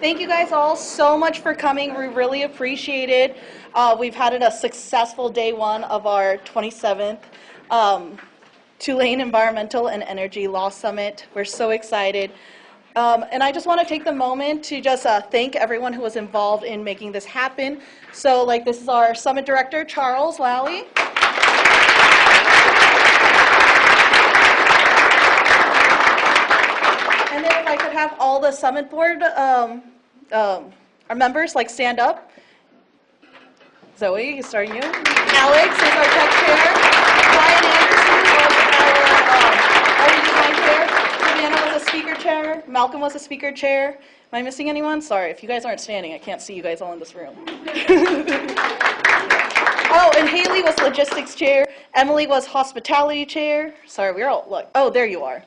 Thank you guys all so much for coming. We really appreciate it. We've had a successful day one of our 27th Tulane Environmental and Energy Law Summit. We're so excited. And I just want to take the moment to just thank everyone who was involved in making this happen. So this is our summit director, Charles Lally. And then if I could have all the summit board, our members, stand up. Zoe, starting you. Alex is our tech chair. Brian Anderson was our design chair. Savannah was a speaker chair. Malcolm was a speaker chair. Am I missing anyone? Sorry, if you guys aren't standing, I can't see you guys all in this room. Oh, and Haley was logistics chair. Emily was hospitality chair. Sorry, we're all, look. Oh, there you are.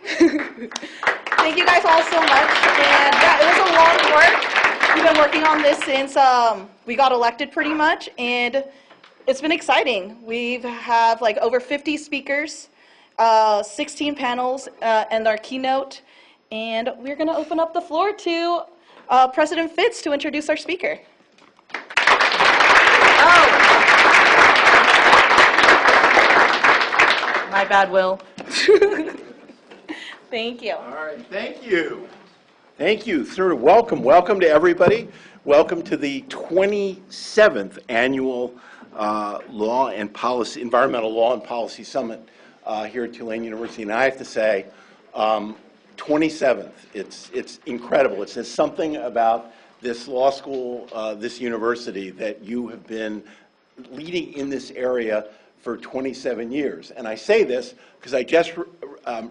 Thank you guys all so much. And yeah, it was a lot of work. We've been working on this since we got elected pretty much, and it's been exciting. We have over 50 speakers, 16 panels, and our keynote. And we're going to open up the floor to President Fitz to introduce our speaker. Oh. My bad, Will. Thank you. All right, thank you. Thank you, sir. Welcome to everybody. Welcome to the 27th Annual Environmental Law and Policy Summit here at Tulane University. And I have to say, 27th, it's incredible. It says something about this law school, this university, that you have been leading in this area for 27 years. And I say this because I just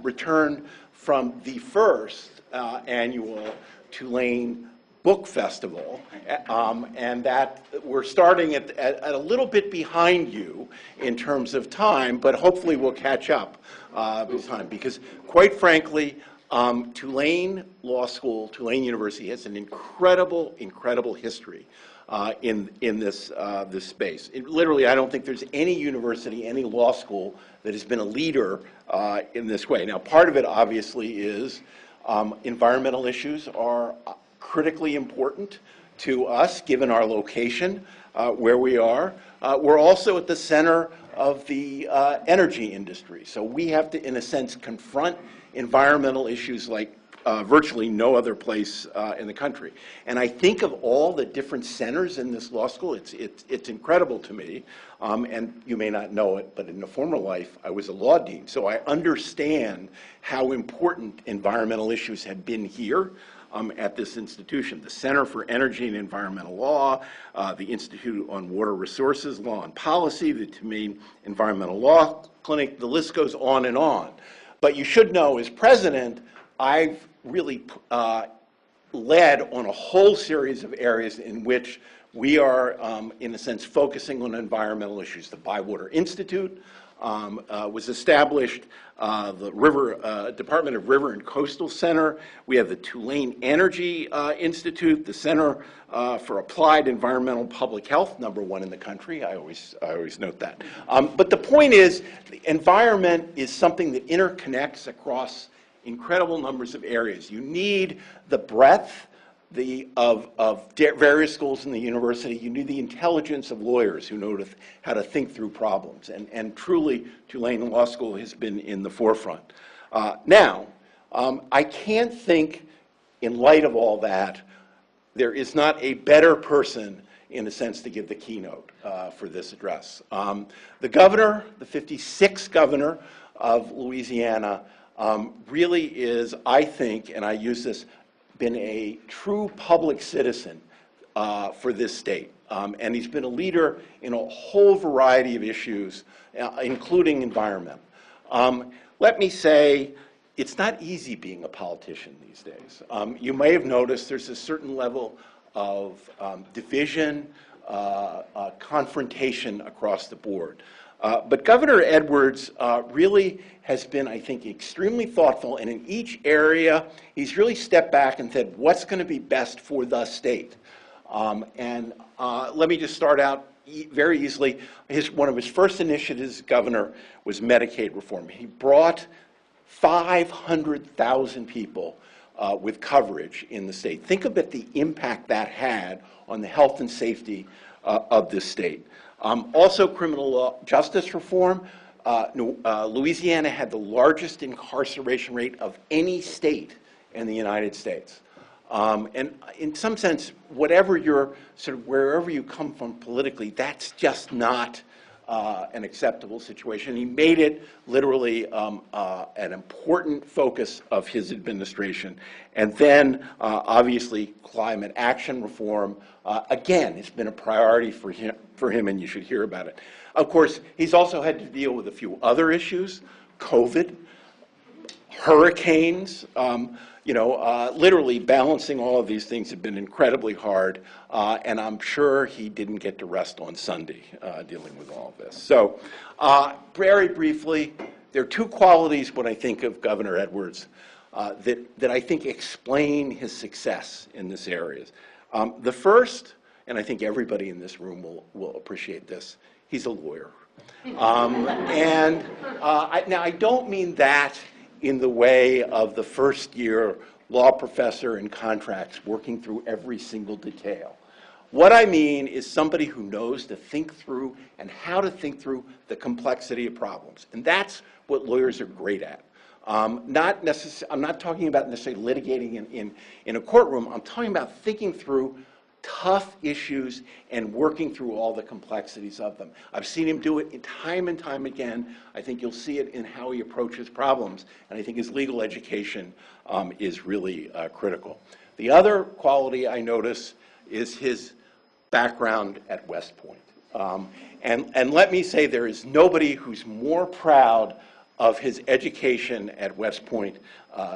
returned from the first annual Tulane Book Festival, and that we're starting at a little bit behind you in terms of time, but hopefully we'll catch up this time, because quite frankly, Tulane Law School, Tulane University has an incredible history in this space. Literally, I don't think there's any university, any law school that has been a leader in this way. Now, part of it obviously is environmental issues are critically important to us, given our location, where we are. We're also at the center of the energy industry, so we have to, in a sense, confront environmental issues like virtually no other place in the country. And I think of all the different centers in this law school, it's incredible to me. And you may not know it, but in a former life, I was a law dean. So I understand how important environmental issues have been here at this institution. The Center for Energy and Environmental Law, the Institute on Water Resources, Law and Policy, the Tulane Environmental Law Clinic, the list goes on and on. But you should know, as president, I've really led on a whole series of areas in which we are, in a sense, focusing on environmental issues. The Bywater Institute was established, the Department of River and Coastal Center. We have the Tulane Energy Institute, the Center for Applied Environmental Public Health, #1 in the country. I always note that. But the point is, the environment is something that interconnects across incredible numbers of areas. You need the breadth of various schools in the university. You need the intelligence of lawyers who know how to think through problems. And truly, Tulane Law School has been in the forefront. Now, I can't think, in light of all that, there is not a better person, in a sense, to give the keynote for this address. The governor, the 56th governor of Louisiana, really is, I think, and I use this, been a true public citizen for this state. And he's been a leader in a whole variety of issues, including environment. Let me say, it's not easy being a politician these days. You may have noticed there's a certain level of division, confrontation across the board. But Governor Edwards really has been, I think, extremely thoughtful, and in each area, he's really stepped back and said, what's going to be best for the state? Let me just start out very easily. One of his first initiatives as governor was Medicaid reform. He brought 500,000 people with coverage in the state. Think about the impact that had on the health and safety of this state. Also, criminal justice reform. Louisiana had the largest incarceration rate of any state in the United States. And in some sense, whatever your wherever you come from politically, that's just not an acceptable situation. He made it literally an important focus of his administration. And then, obviously, climate action reform, again, it's been a priority for him, and you should hear about it. Of course, he's also had to deal with a few other issues: COVID, hurricanes. Literally balancing all of these things have been incredibly hard, and I'm sure he didn't get to rest on Sunday dealing with all of this. So, very briefly, there are two qualities when I think of Governor Edwards that I think explain his success in this area. The first, and I think everybody in this room will appreciate this, he's a lawyer. Now, I don't mean that in the way of the first-year law professor in contracts working through every single detail. What I mean is somebody who knows to think through and how to think through the complexity of problems. And that's what lawyers are great at. I'm not talking about necessarily litigating in a courtroom. I'm talking about thinking through tough issues and working through all the complexities of them. I've seen him do it time and time again. I think you'll see it in how he approaches problems, and I think his legal education is really critical. The other quality I notice is his background at West Point. And let me say, there is nobody who's more proud of his education at West Point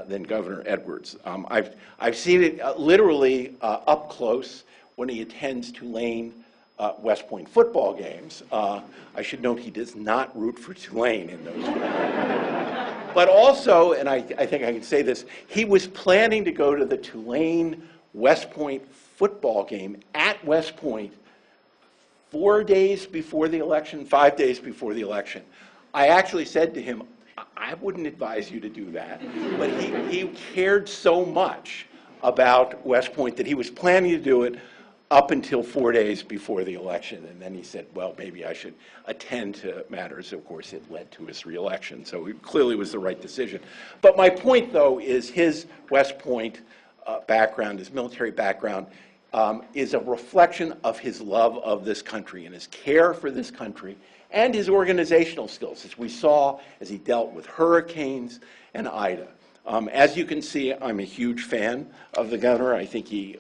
than Governor Edwards. I've seen it literally up close when he attends Tulane West Point football games. I should note he does not root for Tulane in those games. But also, and I think I can say this, he was planning to go to the Tulane West Point football game at West Point 4 days before the election, 5 days before the election. I actually said to him, I wouldn't advise you to do that. But he cared so much about West Point that he was planning to do it up until 4 days before the election. And then he said, well, maybe I should attend to matters. Of course, it led to his reelection. So it clearly was the right decision. But my point, though, is his West Point background, his military background, is a reflection of his love of this country and his care for this country and his organizational skills, as we saw as he dealt with hurricanes and Ida. As you can see, I'm a huge fan of the governor. I think a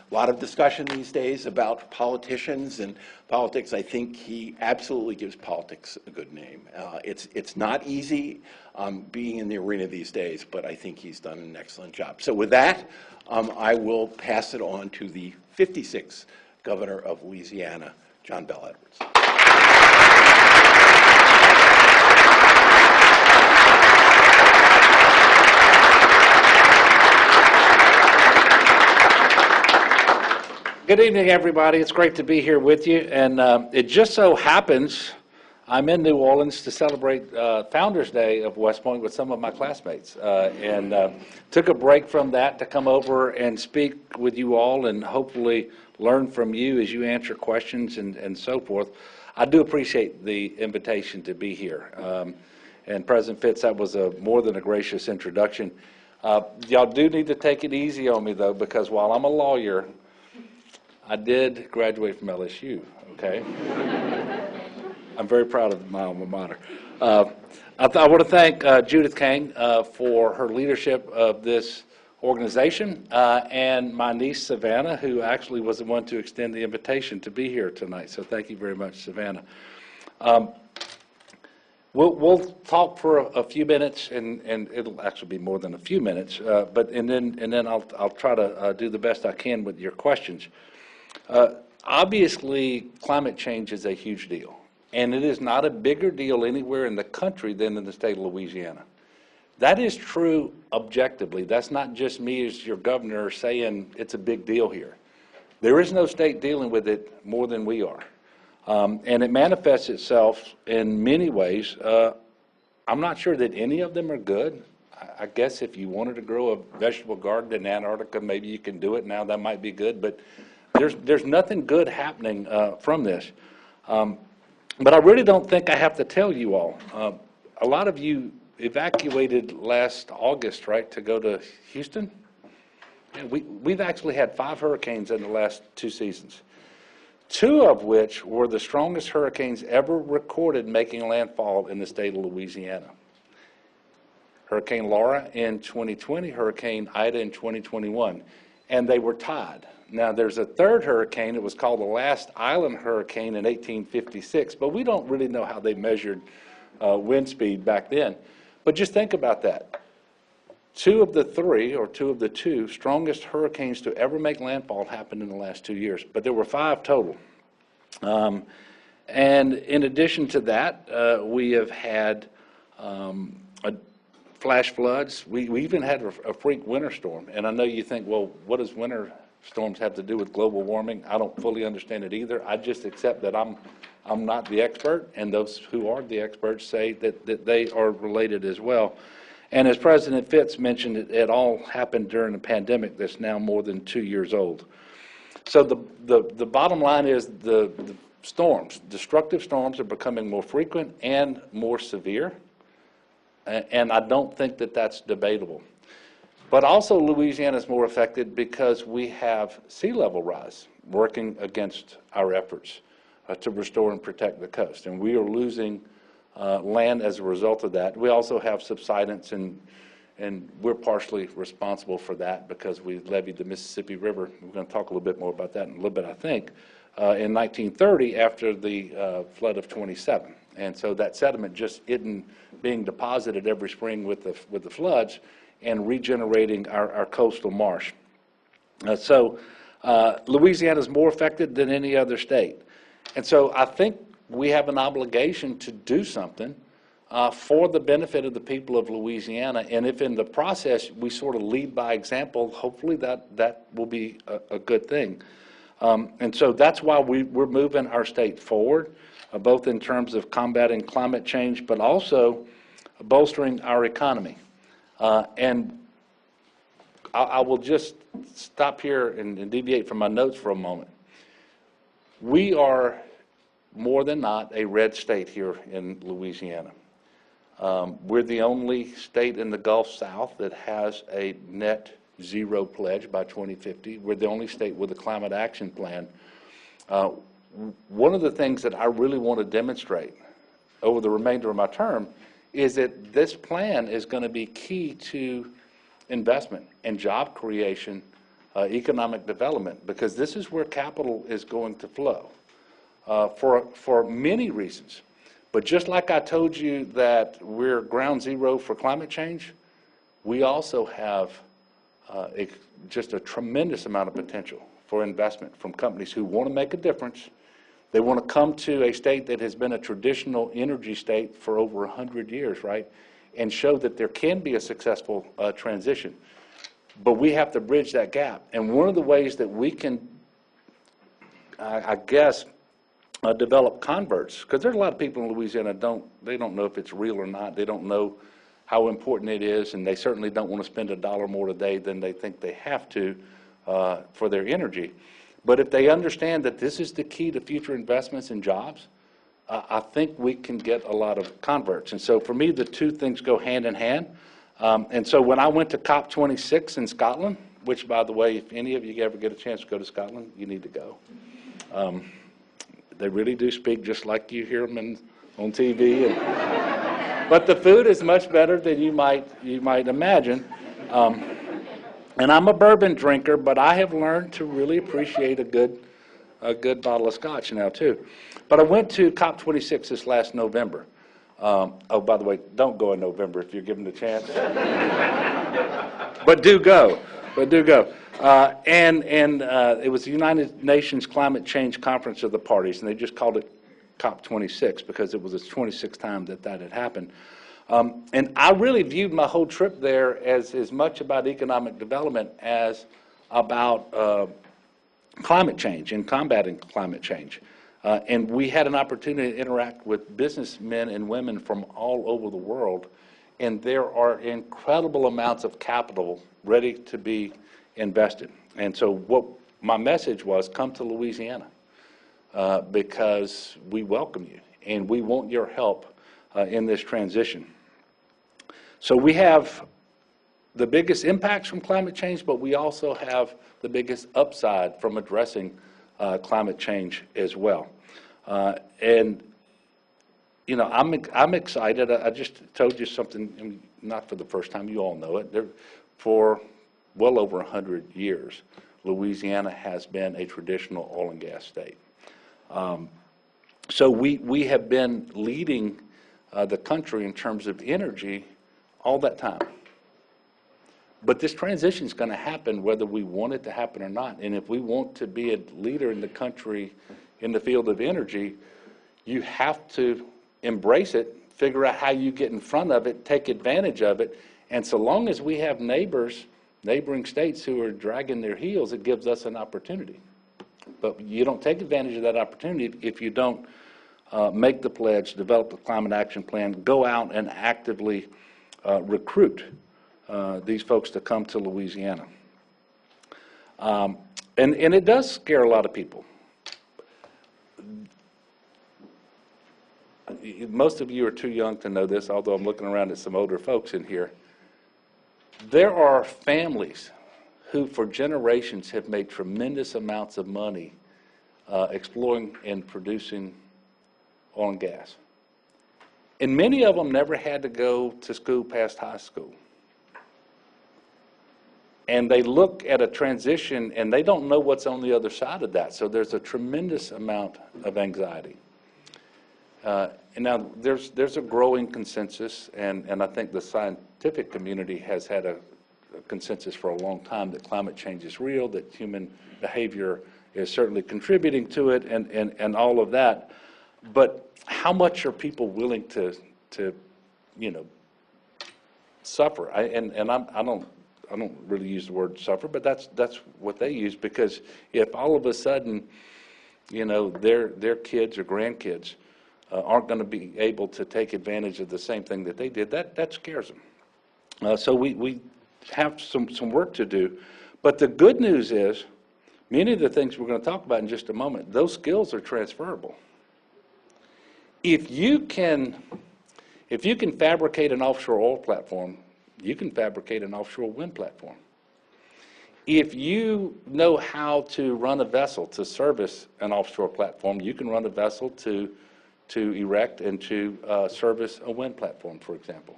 lot of discussion these days about politicians and politics. I think he absolutely gives politics a good name. It's not easy being in the arena these days, but I think he's done an excellent job. So with that, I will pass it on to the 56th governor of Louisiana, John Bel Edwards. Good evening, everybody. It's great to be here with you. And it just so happens I'm in New Orleans to celebrate Founders Day of West Point with some of my classmates. And took a break from that to come over and speak with you all and hopefully learn from you as you answer questions and so forth. I do appreciate the invitation to be here. And President Fitz, that was more than a gracious introduction. Y'all do need to take it easy on me, though, because while I'm a lawyer, I did graduate from LSU, okay? I'm very proud of my alma mater. I want to thank Judith Kane for her leadership of this organization and my niece, Savannah, who actually was the one to extend the invitation to be here tonight. So thank you very much, Savannah. We'll talk for a few minutes, and it'll actually be more than a few minutes, and then I'll try to do the best I can with your questions. Obviously, climate change is a huge deal, and it is not a bigger deal anywhere in the country than in the state of Louisiana. That is true objectively. That's not just me as your governor saying it's a big deal here. There is no state dealing with it more than we are. And it manifests itself in many ways. I'm not sure that any of them are good. I guess if you wanted to grow a vegetable garden in Antarctica, maybe you can do it now. That might be good, but there's nothing good happening from this. But I really don't think I have to tell you all. A lot of you evacuated last August, right, to go to Houston? Yeah, we've actually had 5 hurricanes in the last 2 seasons, 2 of which were the strongest hurricanes ever recorded making landfall in the state of Louisiana. Hurricane Laura in 2020, Hurricane Ida in 2021, and they were tied. Now, there's a 3rd hurricane. It was called the Last Island Hurricane in 1856, but we don't really know how they measured wind speed back then. But just think about that. 2 of the 3, or 2 of the 2 strongest hurricanes to ever make landfall happened in the last 2 years, but there were 5 total. And in addition to that, we have had flash floods. We even had a freak winter storm. And I know you think, well, what does winter storms have to do with global warming? I don't fully understand it either. I just accept that I'm not the expert, and those who are the experts say that they are related as well. And as President Fitz mentioned, it all happened during a pandemic that's now more than 2 years old. So the bottom line is the storms, destructive storms, are becoming more frequent and more severe. And I don't think that that's debatable. But also Louisiana is more affected because we have sea level rise working against our efforts to restore and protect the coast. And we are losing land as a result of that. We also have subsidence, and we're partially responsible for that because we leveed the Mississippi River. We're going to talk a little bit more about that in a little bit, I think, in 1930 after the flood of 27. And so that sediment just isn't being deposited every spring with the floods and regenerating our coastal marsh. Louisiana is more affected than any other state. And so I think we have an obligation to do something for the benefit of the people of Louisiana. And if in the process we sort of lead by example, hopefully that will be a good thing. And so that's why we're moving our state forward, both in terms of combating climate change, but also bolstering our economy. And I will just stop here and deviate from my notes for a moment. We are more than not a red state here in Louisiana. We're the only state in the Gulf South that has a net zero pledge by 2050. We're the only state with a climate action plan. One of the things that I really want to demonstrate over the remainder of my term is that this plan is going to be key to investment and job creation, economic development, because this is where capital is going to flow for many reasons. But just like I told you that we're ground zero for climate change, we also have just a tremendous amount of potential for investment from companies who want to make a difference. They want to come to a state that has been a traditional energy state for over 100 years, right, and show that there can be a successful transition. But we have to bridge that gap. And one of the ways that we can, I guess, develop converts, because there's a lot of people in Louisiana they don't know if it's real or not. They don't know how important it is, and they certainly don't want to spend $1 more a day than they think they have to for their energy. But if they understand that this is the key to future investments and jobs, I think we can get a lot of converts. And so for me, the two things go hand in hand. And so when I went to COP26 in Scotland, which, by the way, if any of you ever get a chance to go to Scotland, you need to go. They really do speak just like you hear them on TV. But the food is much better than you might imagine. And I'm a bourbon drinker, but I have learned to really appreciate a good bottle of scotch now too. But I went to COP26 this last November. Oh, by the way, don't go in November if you're given the chance. But do go. And it was the United Nations Climate Change Conference of the Parties, and they just called it COP26 because it was the 26th time that had happened. And I really viewed my whole trip there as much about economic development as about climate change and combating climate change. And we had an opportunity to interact with businessmen and women from all over the world and there are incredible amounts of capital ready to be invested. And so what my message was, come to Louisiana, because we welcome you and we want your help in this transition. So we have the biggest impacts from climate change, but we also have the biggest upside from addressing climate change as well. And you know, I'm excited. I just told you something, not for the first time, you all know it. For well over 100 years, Louisiana has been a traditional oil and gas state. So we have been leading the country in terms of energy all that time. But this transition is going to happen whether we want it to happen or not. And if we want to be a leader in the country in the field of energy, you have to embrace it, figure out how you get in front of it, take advantage of it. And so long as we have neighboring states who are dragging their heels, it gives us an opportunity. But you don't take advantage of that opportunity if you don't make the pledge, develop a climate action plan, go out and actively recruit these folks to come to Louisiana. And it does scare a lot of people. Most of you are too young to know this, although I'm looking around at some older folks in here. There are families who for generations have made tremendous amounts of money exploring and producing oil and gas. And many of them never had to go to school past high school. And they look at a transition and they don't know what's on the other side of that. So there's a tremendous amount of anxiety. And now there's a growing consensus, and I think the scientific community has had a consensus for a long time that climate change is real, that human behavior is certainly contributing to it, and all of that. But how much are people willing to you know, suffer? I don't really use the word suffer, but that's what they use, because if all of a sudden, you know, their kids or grandkids aren't going to be able to take advantage of the same thing that they did, that scares them. So we have some work to do. But the good news is, many of the things we're going to talk about in just a moment, those skills are transferable. If you can fabricate an offshore oil platform, you can fabricate an offshore wind platform. If you know how to run a vessel to service an offshore platform, you can run a vessel to erect and to service a wind platform, for example.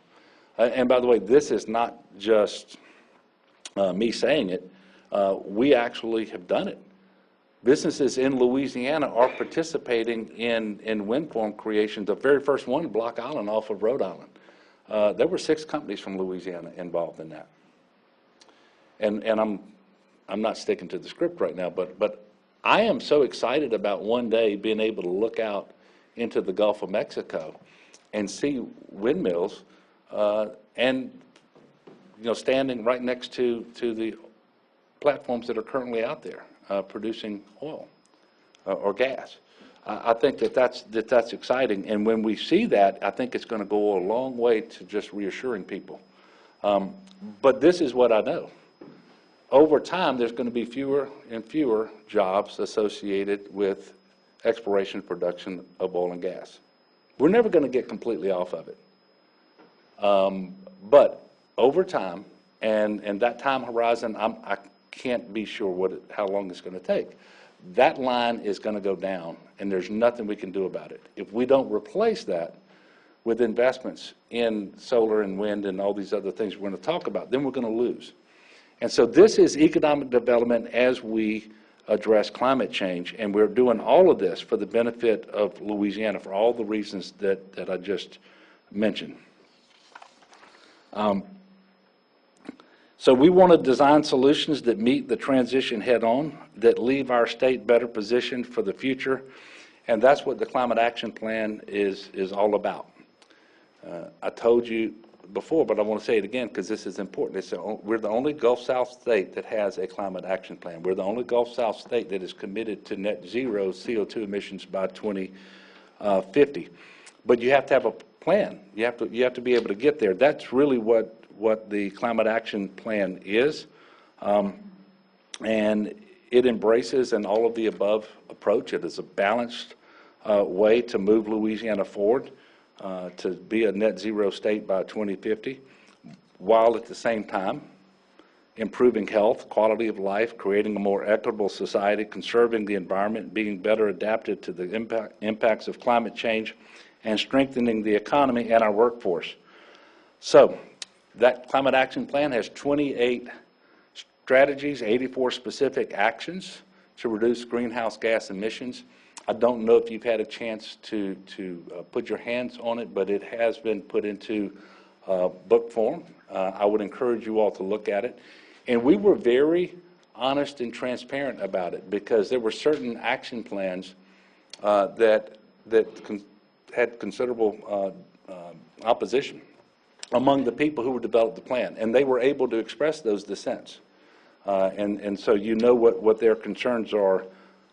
And by the way, this is not just me saying it. We actually have done it. Businesses in Louisiana are participating in wind farm creation. The very first one, Block Island off of Rhode Island. There were 6 companies from Louisiana involved in that. And I'm not sticking to the script right now, but I am so excited about one day being able to look out into the Gulf of Mexico and see windmills and, you know, standing right next to the platforms that are currently out there producing oil or gas. I think that's exciting, and when we see that, I think it's going to go a long way to just reassuring people. But this is what I know. Over time, there's going to be fewer and fewer jobs associated with exploration and production of oil and gas. We're never going to get completely off of it. But over time, and that time horizon, I can't be sure how long it's going to take. That line is going to go down, and there's nothing we can do about it. If we don't replace that with investments in solar and wind and all these other things we're going to talk about, then we're going to lose. And so this is economic development as we address climate change, and we're doing all of this for the benefit of Louisiana for all the reasons that I just mentioned. So we want to design solutions that meet the transition head-on, that leave our state better positioned for the future, and that's what the Climate Action Plan is all about. I told you before, but I want to say it again because this is important. We're the only Gulf South state that has a Climate Action Plan. We're the only Gulf South state that is committed to net zero CO2 emissions by 2050. but you have to have a plan. You have to be able to get there. That's really what the climate action plan is, and it embraces an all of the above approach. It is a balanced way to move Louisiana forward to be a net zero state by 2050, while at the same time improving health, quality of life, creating a more equitable society, conserving the environment, being better adapted to the impacts of climate change, and strengthening the economy and our workforce. So that climate action plan has 28 strategies, 84 specific actions to reduce greenhouse gas emissions. I don't know if you've had a chance to put your hands on it, but it has been put into book form. I would encourage you all to look at it. And we were very honest and transparent about it, because there were certain action plans that had considerable opposition among the people who developed the plan, and they were able to express those dissents. And so you know what their concerns are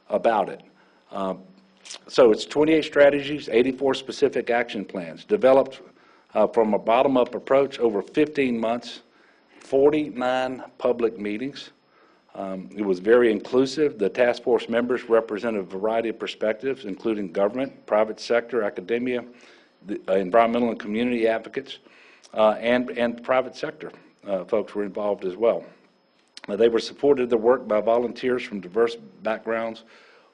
about it. So it's 28 strategies, 84 specific action plans, developed from a bottom-up approach over 15 months, 49 public meetings. It was very inclusive. The task force members represented a variety of perspectives, including government, private sector, academia, the environmental and community advocates, and private sector folks were involved as well. They were supported the work by volunteers from diverse backgrounds,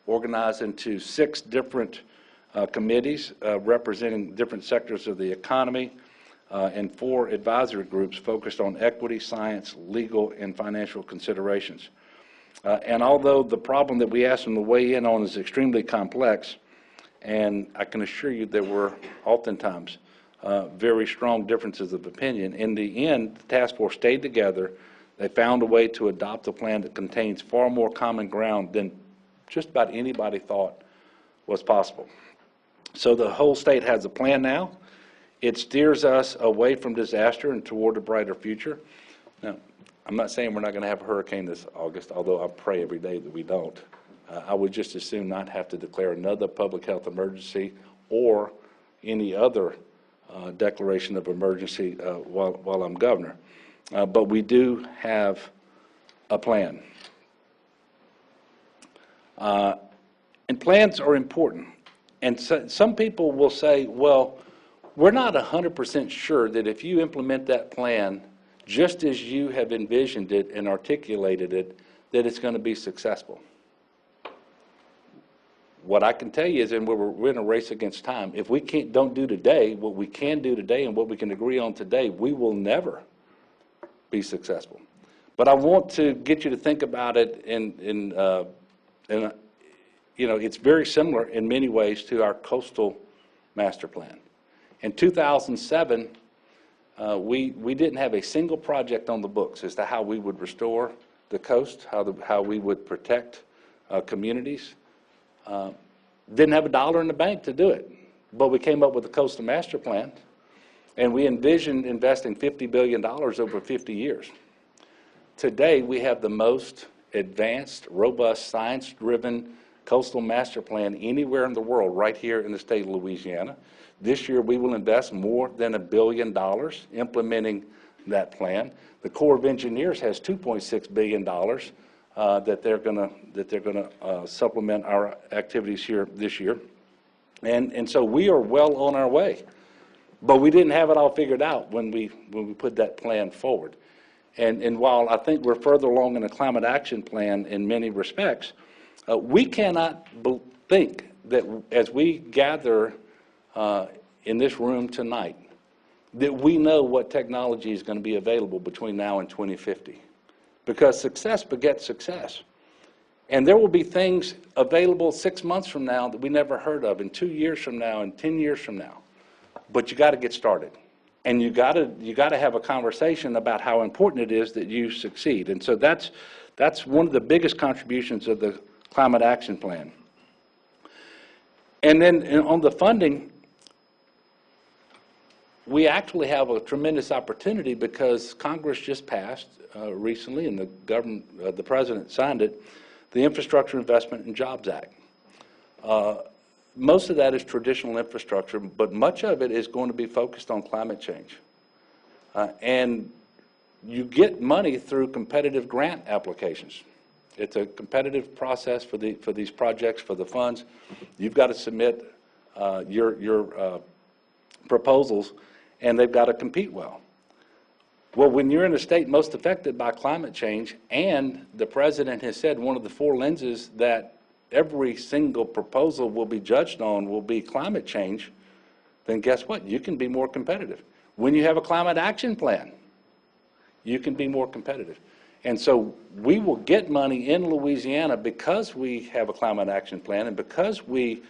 organized into 6 different committees representing different sectors of the economy, and 4 advisory groups focused on equity, science, legal, and financial considerations. And although the problem that we asked them to weigh in on is extremely complex, and I can assure you there were oftentimes very strong differences of opinion, in the end, the task force stayed together. They found a way to adopt a plan that contains far more common ground than just about anybody thought was possible. So the whole state has a plan now. It steers us away from disaster and toward a brighter future. Now, I'm not saying we're not going to have a hurricane this August, although I pray every day that we don't. I would just as soon not have to declare another public health emergency or any other declaration of emergency while I'm governor. But we do have a plan. And plans are important. And so, some people will say, well, we're not 100% sure that if you implement that plan just as you have envisioned it and articulated it, that it's going to be successful. What I can tell you is, and we're in a race against time, if we don't do today what we can do today and what we can agree on today, we will never be successful. But I want to get you to think about it in you know, it's very similar in many ways to our coastal master plan. In 2007, we didn't have a single project on the books as to how we would restore the coast, how we would protect communities. Didn't have $1 in the bank to do it, but we came up with the coastal master plan, and we envisioned investing $50 billion over 50 years. Today, we have the most advanced, robust, science-driven coastal master plan anywhere in the world, right here in the state of Louisiana. This year, we will invest more than $1 billion implementing that plan. The Corps of Engineers has $2.6 billion that they're going to supplement our activities here this year, and so we are well on our way. But we didn't have it all figured out when we put that plan forward. And while I think we're further along in the climate action plan in many respects, we cannot think that as we gather in this room tonight, that we know what technology is going to be available between now and 2050. Because success begets success. And there will be things available 6 months from now that we never heard of, and 2 years from now, and 10 years from now. But you got to get started. And you got to have a conversation about how important it is that you succeed. And so that's one of the biggest contributions of the Climate Action Plan. And then on the funding, we actually have a tremendous opportunity because Congress just passed recently, and the President signed it, the Infrastructure Investment and Jobs Act. most of that is traditional infrastructure, but much of it is going to be focused on climate change. And you get money through competitive grant applications. It's a competitive process for these projects, for the funds. You've got to submit your proposals, and they've got to compete well. Well, when you're in a state most affected by climate change, and the president has said one of the 4 lenses that every single proposal will be judged on will be climate change, then guess what? You can be more competitive. When you have a climate action plan, you can be more competitive. And so we will get money in Louisiana because we have a climate action plan and because we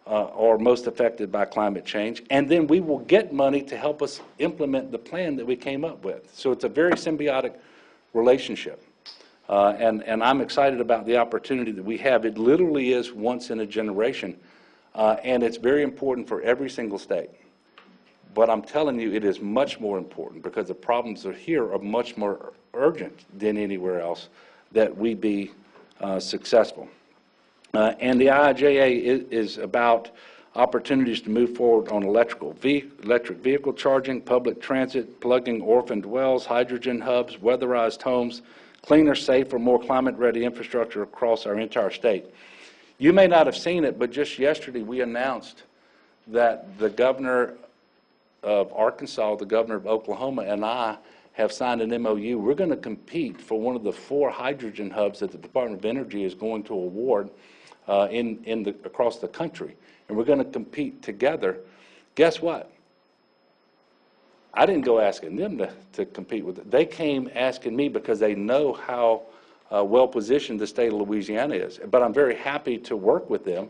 are most affected by climate change, and then we will get money to help us implement the plan that we came up with. So it's a very symbiotic relationship. And I'm excited about the opportunity that we have. It literally is once in a generation, and it's very important for every single state. But I'm telling you, it is much more important because the problems are here are much more urgent than anywhere else that we be successful. And the IIJA is about opportunities to move forward on electric vehicle charging, public transit, plugging orphaned wells, hydrogen hubs, weatherized homes, cleaner, safer, more climate-ready infrastructure across our entire state. You may not have seen it, but just yesterday we announced that the governor of Arkansas, the governor of Oklahoma, and I have signed an MOU. We're going to compete for one of the 4 hydrogen hubs that the Department of Energy is going to award across the country. And we're going to compete together. Guess what? I didn't go asking them to compete with it. They came asking me because they know how well positioned the state of Louisiana is. But I'm very happy to work with them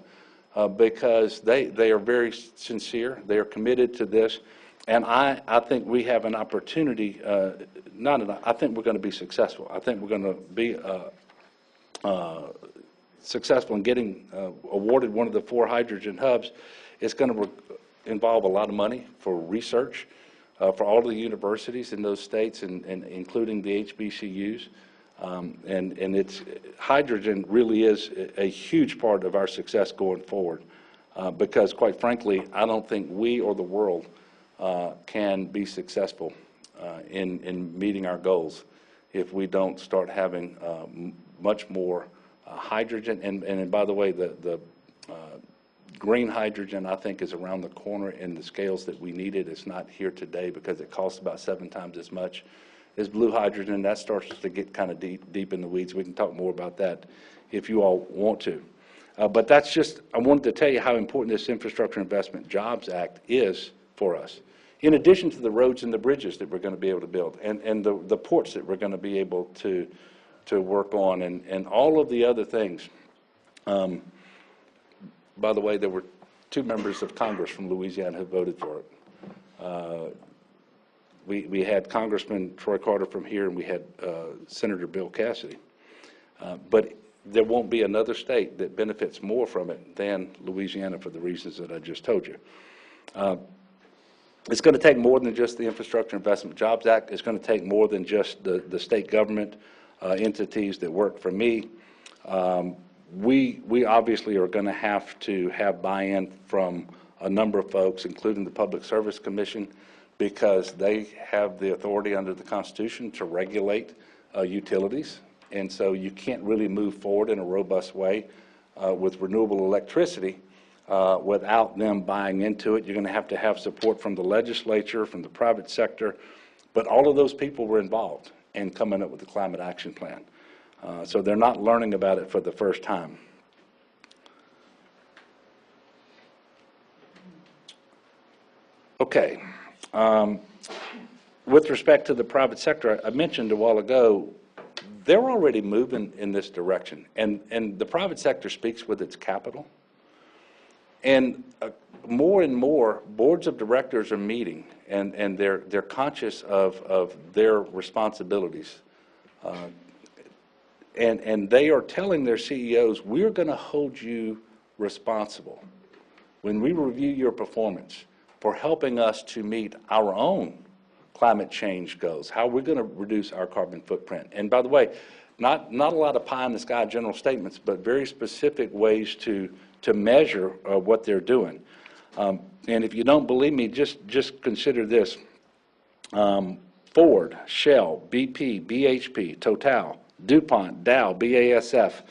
because they are very sincere. They are committed to this. And I think we have an opportunity, I think we're going to be successful. I think we're going to be successful in getting awarded one of the 4 hydrogen hubs. It's going to involve a lot of money for research for all of the universities in those states, and including the HBCUs. And hydrogen really is a huge part of our success going forward because, quite frankly, I don't think we or the world can be successful in meeting our goals if we don't start having much more hydrogen. And by the way, the green hydrogen, I think, is around the corner in the scales that we need it. It's not here today because it costs about 7 times as much as blue hydrogen. That starts to get kind of deep in the weeds. We can talk more about that if you all want to. But that's just, I wanted to tell you how important this Infrastructure Investment Jobs Act is for us. In addition to the roads and the bridges that we're going to be able to build, and the ports that we're going to be able to work on, and all of the other things. By the way, there were 2 members of Congress from Louisiana who voted for it. We had Congressman Troy Carter from here, and we had Senator Bill Cassidy. But there won't be another state that benefits more from it than Louisiana for the reasons that I just told you. It's going to take more than just the Infrastructure Investment Jobs Act. It's going to take more than just the state government entities that work for me. We obviously are going to have buy-in from a number of folks, including the Public Service Commission, because they have the authority under the Constitution to regulate utilities. And so you can't really move forward in a robust way with renewable electricity without them buying into it. You're going to have support from the legislature, from the private sector, but all of those people were involved in coming up with the Climate Action Plan. So they're not learning about it for the first time. Okay. With respect to the private sector, I mentioned a while ago, they're already moving in this direction. And the private sector speaks with its capital. And more and more boards of directors are meeting, and they're conscious of their responsibilities. And they are telling their CEOs, we're going to hold you responsible when we review your performance for helping us to meet our own climate change goals, how we're going to reduce our carbon footprint. And by the way, not a lot of pie in the sky general statements, but very specific ways to measure what they're doing. And if you don't believe me, just consider this. Ford, Shell, BP, BHP, Total, DuPont, Dow, BASF,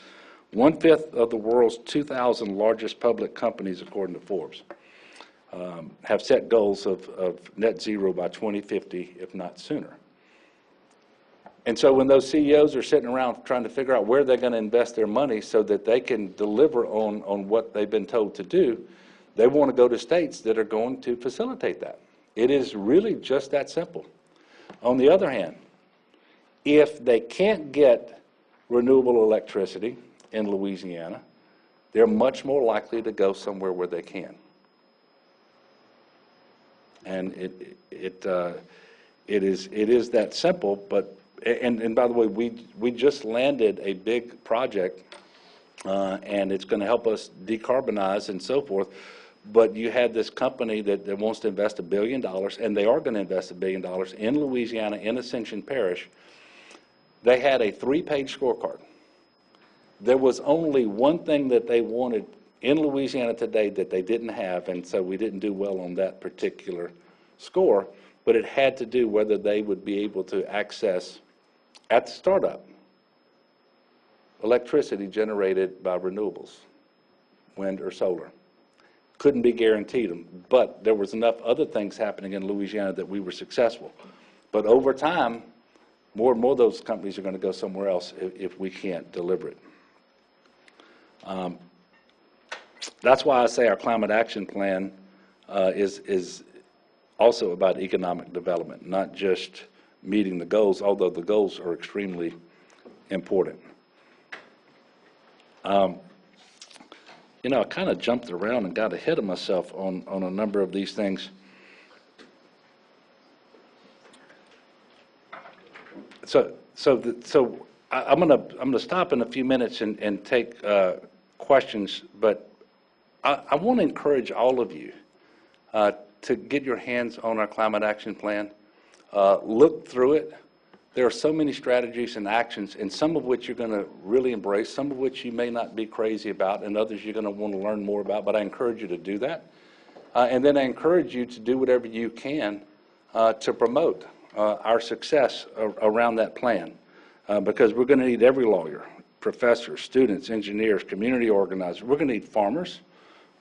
1/5 of the world's 2,000 largest public companies, according to Forbes, have set goals of net zero by 2050, if not sooner. And so when those CEOs are sitting around trying to figure out where they're going to invest their money so that they can deliver on what they've been told to do, they want to go to states that are going to facilitate that. It is really just that simple. On the other hand, if they can't get renewable electricity in Louisiana, they're much more likely to go somewhere where they can. And it is that simple. But and by the way, we just landed a big project, and it's going to help us decarbonize and so forth. But you had this company that wants to invest $1 billion, and they are going to invest $1 billion in Louisiana, in Ascension Parish. They had a 3-page scorecard. There was only one thing that they wanted in Louisiana today that they didn't have, and so we didn't do well on that particular score, but it had to do whether they would be able to access, at the startup, electricity generated by renewables, wind or solar. Couldn't be guaranteed them, but there was enough other things happening in Louisiana that we were successful. But over time, more and more of those companies are going to go somewhere else if we can't deliver it. That's why I say our climate action plan is also about economic development, not just meeting the goals, although the goals are extremely important. You know, I kind of jumped around and got ahead of myself on a number of these things. So I'm gonna stop in a few minutes and take questions, but I want to encourage all of you to get your hands on our climate action plan. Look through it. There are so many strategies and actions, and some of which you're going to really embrace, some of which you may not be crazy about, and others you're going to want to learn more about, but I encourage you to do that. And then I encourage you to do whatever you can to promote our success around that plan, because we're going to need every lawyer, professor, students, engineers, community organizers. We're going to need farmers.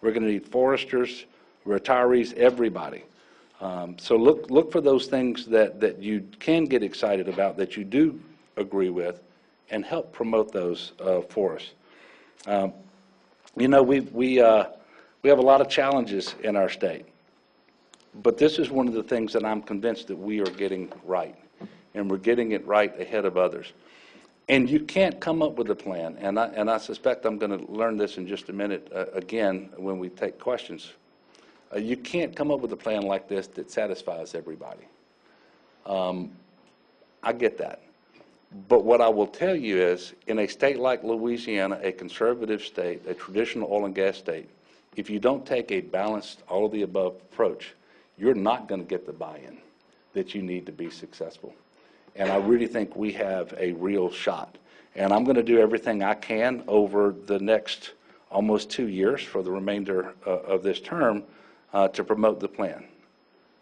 We're going to need foresters, retirees, everybody. So look for those things that you can get excited about, that you do agree with, and help promote those for us. You know, we have a lot of challenges in our state, but this is one of the things that I'm convinced that we are getting right, and we're getting it right ahead of others. And you can't come up with a plan, and I suspect I'm going to learn this in just a minute again when we take questions. You can't come up with a plan like this that satisfies everybody. I get that. But what I will tell you is, in a state like Louisiana, a conservative state, a traditional oil and gas state, if you don't take a balanced, all of the above approach, you're not going to get the buy-in that you need to be successful. And I really think we have a real shot. And I'm going to do everything I can over the next almost 2 years for the remainder of this term to promote the plan,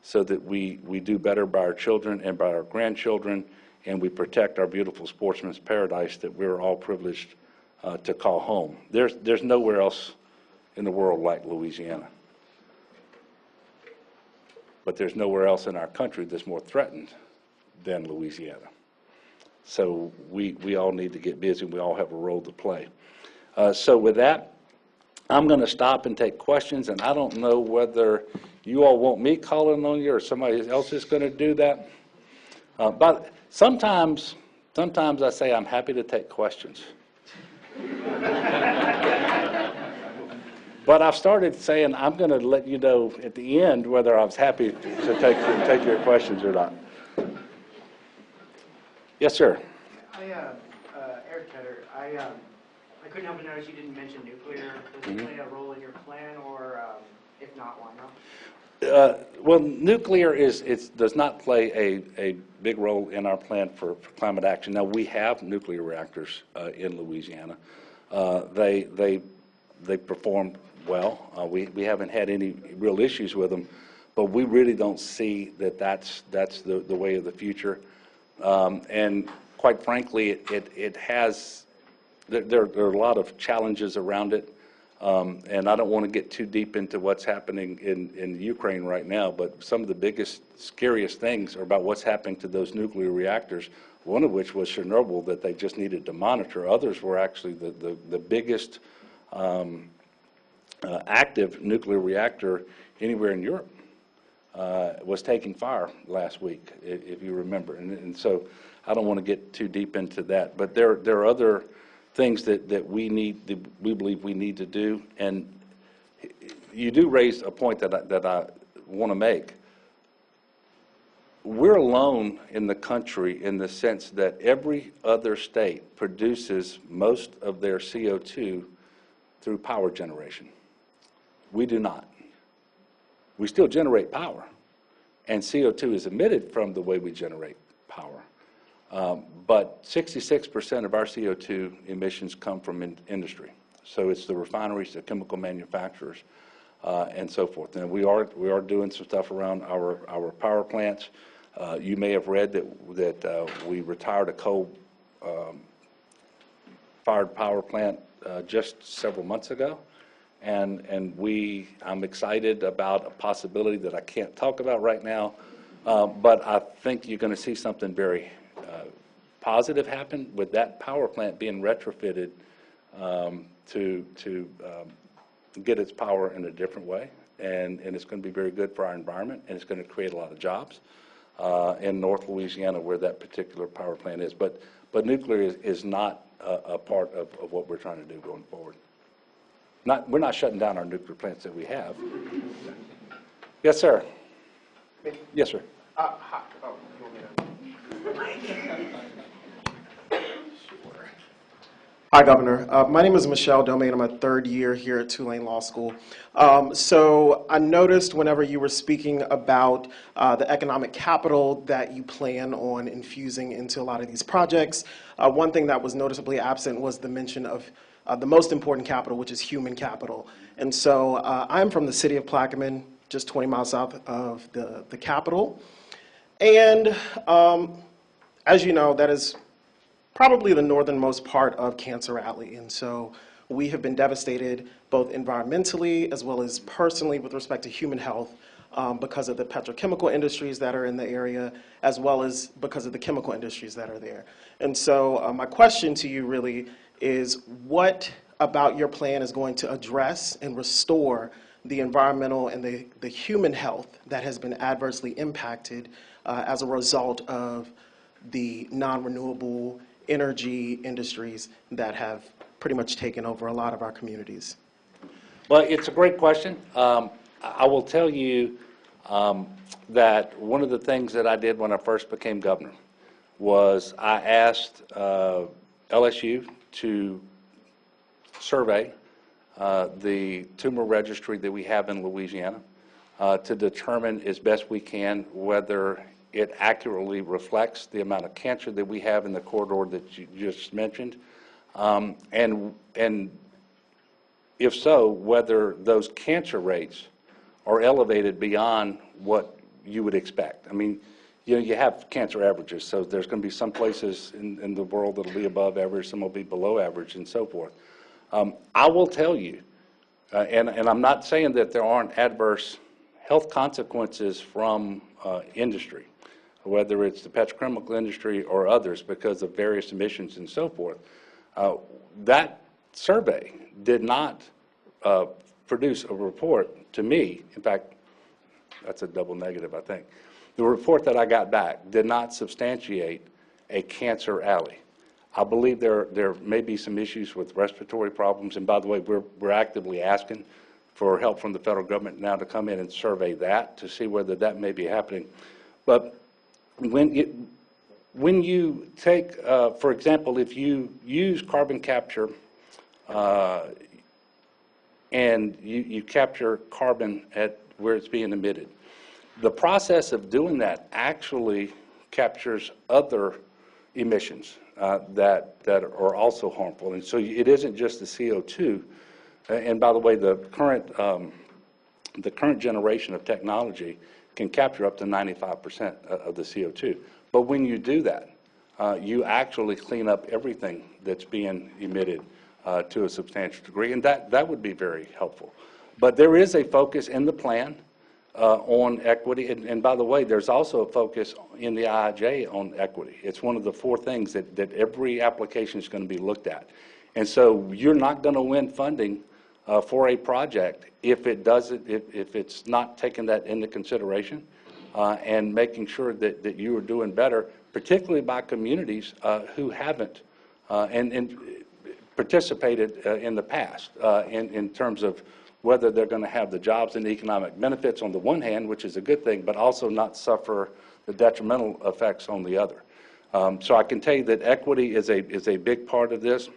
so that we do better by our children and by our grandchildren, and we protect our beautiful sportsman's paradise that we're all privileged to call home. There's nowhere else in the world like Louisiana. But there's nowhere else in our country that's more threatened than Louisiana. So we all need to get busy, and we all have a role to play. So with that, I'm going to stop and take questions, and I don't know whether you all want me calling on you or somebody else is going to do that. But sometimes I say I'm happy to take questions. But I've started saying I'm going to let you know at the end whether I was happy to take your questions or not. Yes, sir. Eric Tedder, I couldn't help but notice you didn't mention nuclear. Does it play a role in your plan, or if not, why not? Well, nuclear does not play a big role in our plan for climate action. Now, we have nuclear reactors in Louisiana. They perform well. We haven't had any real issues with them, but we really don't see that's the way of the future. And quite frankly, it has, there are a lot of challenges around it. And I don't want to get too deep into what's happening in Ukraine right now, but some of the biggest, scariest things are about what's happening to those nuclear reactors, one of which was Chernobyl that they just needed to monitor. Others were actually the biggest active nuclear reactor anywhere in Europe. Was taking fire last week, if you remember. And so I don't want to get too deep into that, but there are other things that we believe we need to do. And you do raise a point that I want to make. We're alone in the country in the sense that every other state produces most of their CO2 through power generation. We do not. We still generate power, and CO2 is emitted from the way we generate power. But 66% of our CO2 emissions come from industry. So it's the refineries, the chemical manufacturers, and so forth. And we are doing some stuff around our power plants. You may have read that we retired a coal-fired power plant just several months ago. And I'm excited about a possibility that I can't talk about right now, but I think you're going to see something very positive happen with that power plant being retrofitted to get its power in a different way, and it's going to be very good for our environment, and it's going to create a lot of jobs in North Louisiana where that particular power plant is. But nuclear is not a part of what we're trying to do going forward. We're not shutting down our nuclear plants that we have. Yes, sir. Yes, sir. Hi, oh, you want me to? Hi, Governor. My name is Michelle Domain. I'm a third year here at Tulane Law School. So I noticed whenever you were speaking about the economic capital that you plan on infusing into a lot of these projects, one thing that was noticeably absent was the mention of the most important capital, which is human capital. And so I'm from the city of Plaquemine, just 20 miles south of the capital. And as you know, that is probably the northernmost part of Cancer Alley. And so we have been devastated both environmentally as well as personally with respect to human health because of the petrochemical industries that are in the area, as well as because of the chemical industries that are there. And so my question to you really is, what about your plan is going to address and restore the environmental and the human health that has been adversely impacted as a result of the non-renewable energy industries that have pretty much taken over a lot of our communities? Well, it's a great question. I will tell you that one of the things that I did when I first became governor was I asked LSU to survey the tumor registry that we have in Louisiana to determine as best we can whether it accurately reflects the amount of cancer that we have in the corridor that you just mentioned, and if so, whether those cancer rates are elevated beyond what you would expect. I mean, you know, you have cancer averages, so there's going to be some places in the world that will be above average, some will be below average, and so forth. I will tell you, and I'm not saying that there aren't adverse health consequences from industry, whether it's the petrochemical industry or others because of various emissions and so forth. That survey did not produce a report to me. In fact, that's a double negative, I think. The report that I got back did not substantiate a cancer alley. I believe there may be some issues with respiratory problems, and by the way, we're actively asking for help from the federal government now to come in and survey that to see whether that may be happening. But when you take, for example, if you use carbon capture and you capture carbon at where it's being emitted. The process of doing that actually captures other emissions that are also harmful. And so it isn't just the CO2. And by the way, the current generation of technology can capture up to 95% of the CO2. But when you do that, you actually clean up everything that's being emitted to a substantial degree, and that would be very helpful. But there is a focus in the plan on equity, and by the way, there's also a focus in the IIJ on equity. It's one of the 4 things that every application is going to be looked at. And so you're not going to win funding for a project if it's not taking that into consideration and making sure that you are doing better, particularly by communities who haven't and participated in the past in terms of whether they're going to have the jobs and the economic benefits on the one hand, which is a good thing, but also not suffer the detrimental effects on the other. So I can tell you that equity is a big part of this.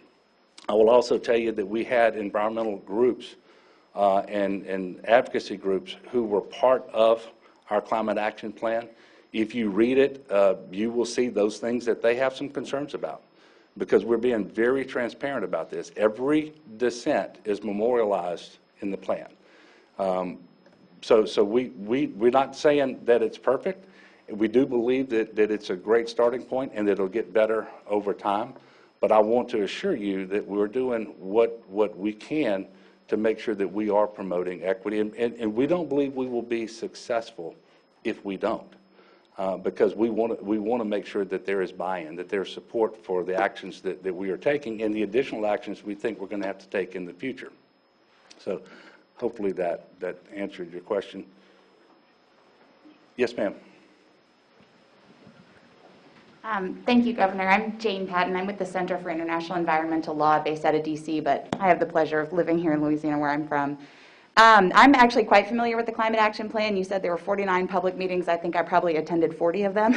I will also tell you that we had environmental groups and advocacy groups who were part of our climate action plan. If you read it, you will see those things that they have some concerns about, because we're being very transparent about this. Every dissent is memorialized in the plan. So we're not saying that it's perfect. We do believe that it's a great starting point and that it'll get better over time. But I want to assure you that we're doing what we can to make sure that we are promoting equity. And we don't believe we will be successful if we don't. Because we want to make sure that there is buy-in, that there's support for the actions that we are taking and the additional actions we think we're going to have to take in the future. So hopefully that answered your question. Yes, ma'am. Thank you, Governor. I'm Jane Patton. I'm with the Center for International Environmental Law based out of D.C., but I have the pleasure of living here in Louisiana, where I'm from. I'm actually quite familiar with the Climate Action Plan. You said there were 49 public meetings. I think I probably attended 40 of them.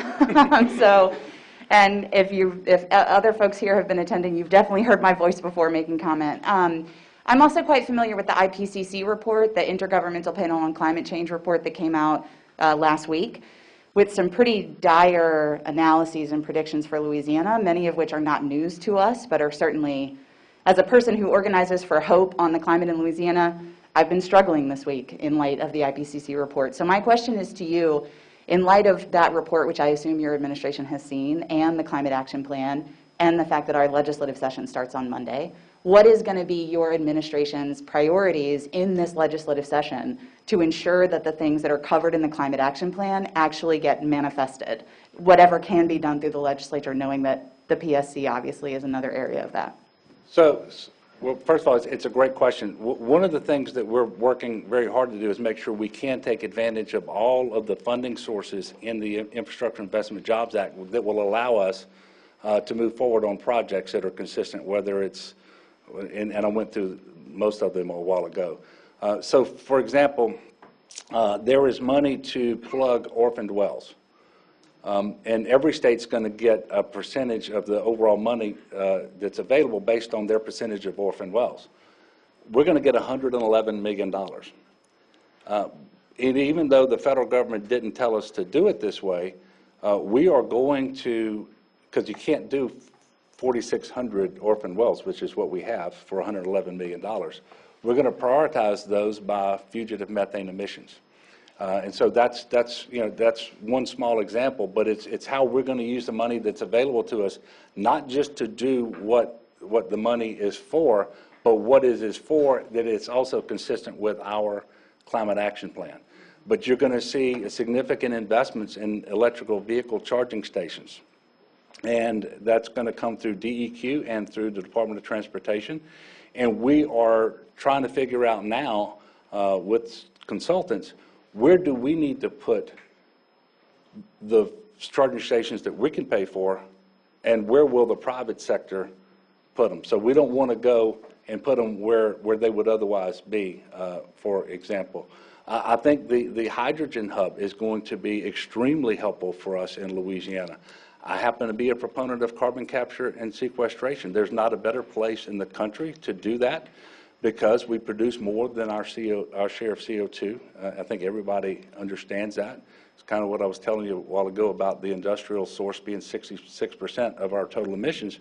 And if other folks here have been attending, you've definitely heard my voice before making comment. I'm also quite familiar with the IPCC report, the Intergovernmental Panel on Climate Change report that came out last week, with some pretty dire analyses and predictions for Louisiana, many of which are not news to us, but are certainly, as a person who organizes for hope on the climate in Louisiana, I've been struggling this week in light of the IPCC report. So my question is to you, in light of that report, which I assume your administration has seen, and the Climate Action Plan, and the fact that our legislative session starts on Monday, what is going to be your administration's priorities in this legislative session to ensure that the things that are covered in the Climate Action Plan actually get manifested? Whatever can be done through the legislature, knowing that the PSC obviously is another area of that. So, well, first of all, it's a great question. One of the things that we're working very hard to do is make sure we can take advantage of all of the funding sources in the Infrastructure Investment Jobs Act that will allow us to move forward on projects that are consistent, whether it's, and I went through most of them a while ago. So, for example, there is money to plug orphaned wells. And every state's going to get a percentage of the overall money that's available based on their percentage of orphaned wells. We're going to get $111 million. And even though the federal government didn't tell us to do it this way, we are going to, because you can't do 4,600 orphan wells, which is what we have, for $111 million. We're going to prioritize those by fugitive methane emissions. And so that's one small example, but it's how we're going to use the money that's available to us, not just to do what the money is for, but what it is for, that it's also consistent with our climate action plan. But you're going to see significant investments in electrical vehicle charging stations. And that's going to come through DEQ and through the Department of Transportation. And we are trying to figure out now with consultants, where do we need to put the charging stations that we can pay for, and where will the private sector put them? So we don't want to go and put them where they would otherwise be, for example. I think the hydrogen hub is going to be extremely helpful for us in Louisiana. I happen to be a proponent of carbon capture and sequestration. There's not a better place in the country to do that, because we produce more than our share of CO2. I think everybody understands that. It's kind of what I was telling you a while ago about the industrial source being 66% of our total emissions.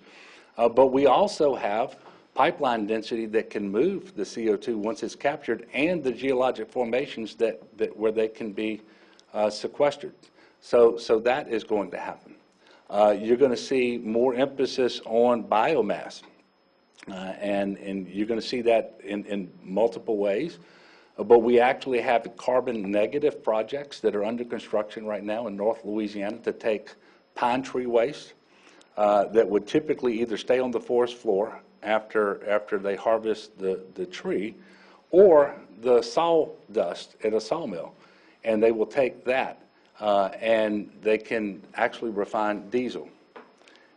But we also have pipeline density that can move the CO2 once it's captured, and the geologic formations that where they can be sequestered. So that is going to happen. You're going to see more emphasis on biomass, and you're going to see that in multiple ways. But we actually have carbon negative projects that are under construction right now in North Louisiana to take pine tree waste that would typically either stay on the forest floor after they harvest the tree, or the sawdust at a sawmill, and they will take that and they can actually refine diesel,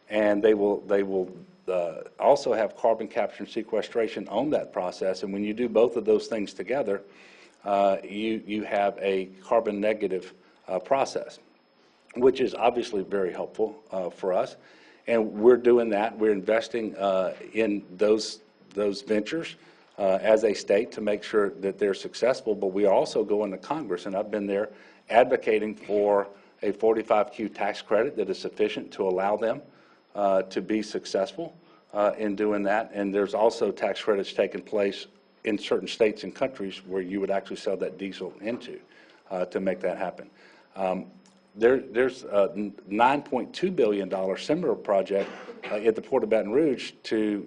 and they will also have carbon capture and sequestration on that process. And when you do both of those things together, you have a carbon negative process, which is obviously very helpful for us. And we're doing that. We're investing in those ventures as a state to make sure that they're successful. But we are also going to Congress, and I've been there advocating for a 45Q tax credit that is sufficient to allow them to be successful in doing that. And there's also tax credits taking place in certain states and countries where you would actually sell that diesel into to make that happen. There's a $9.2 billion similar project at the Port of Baton Rouge to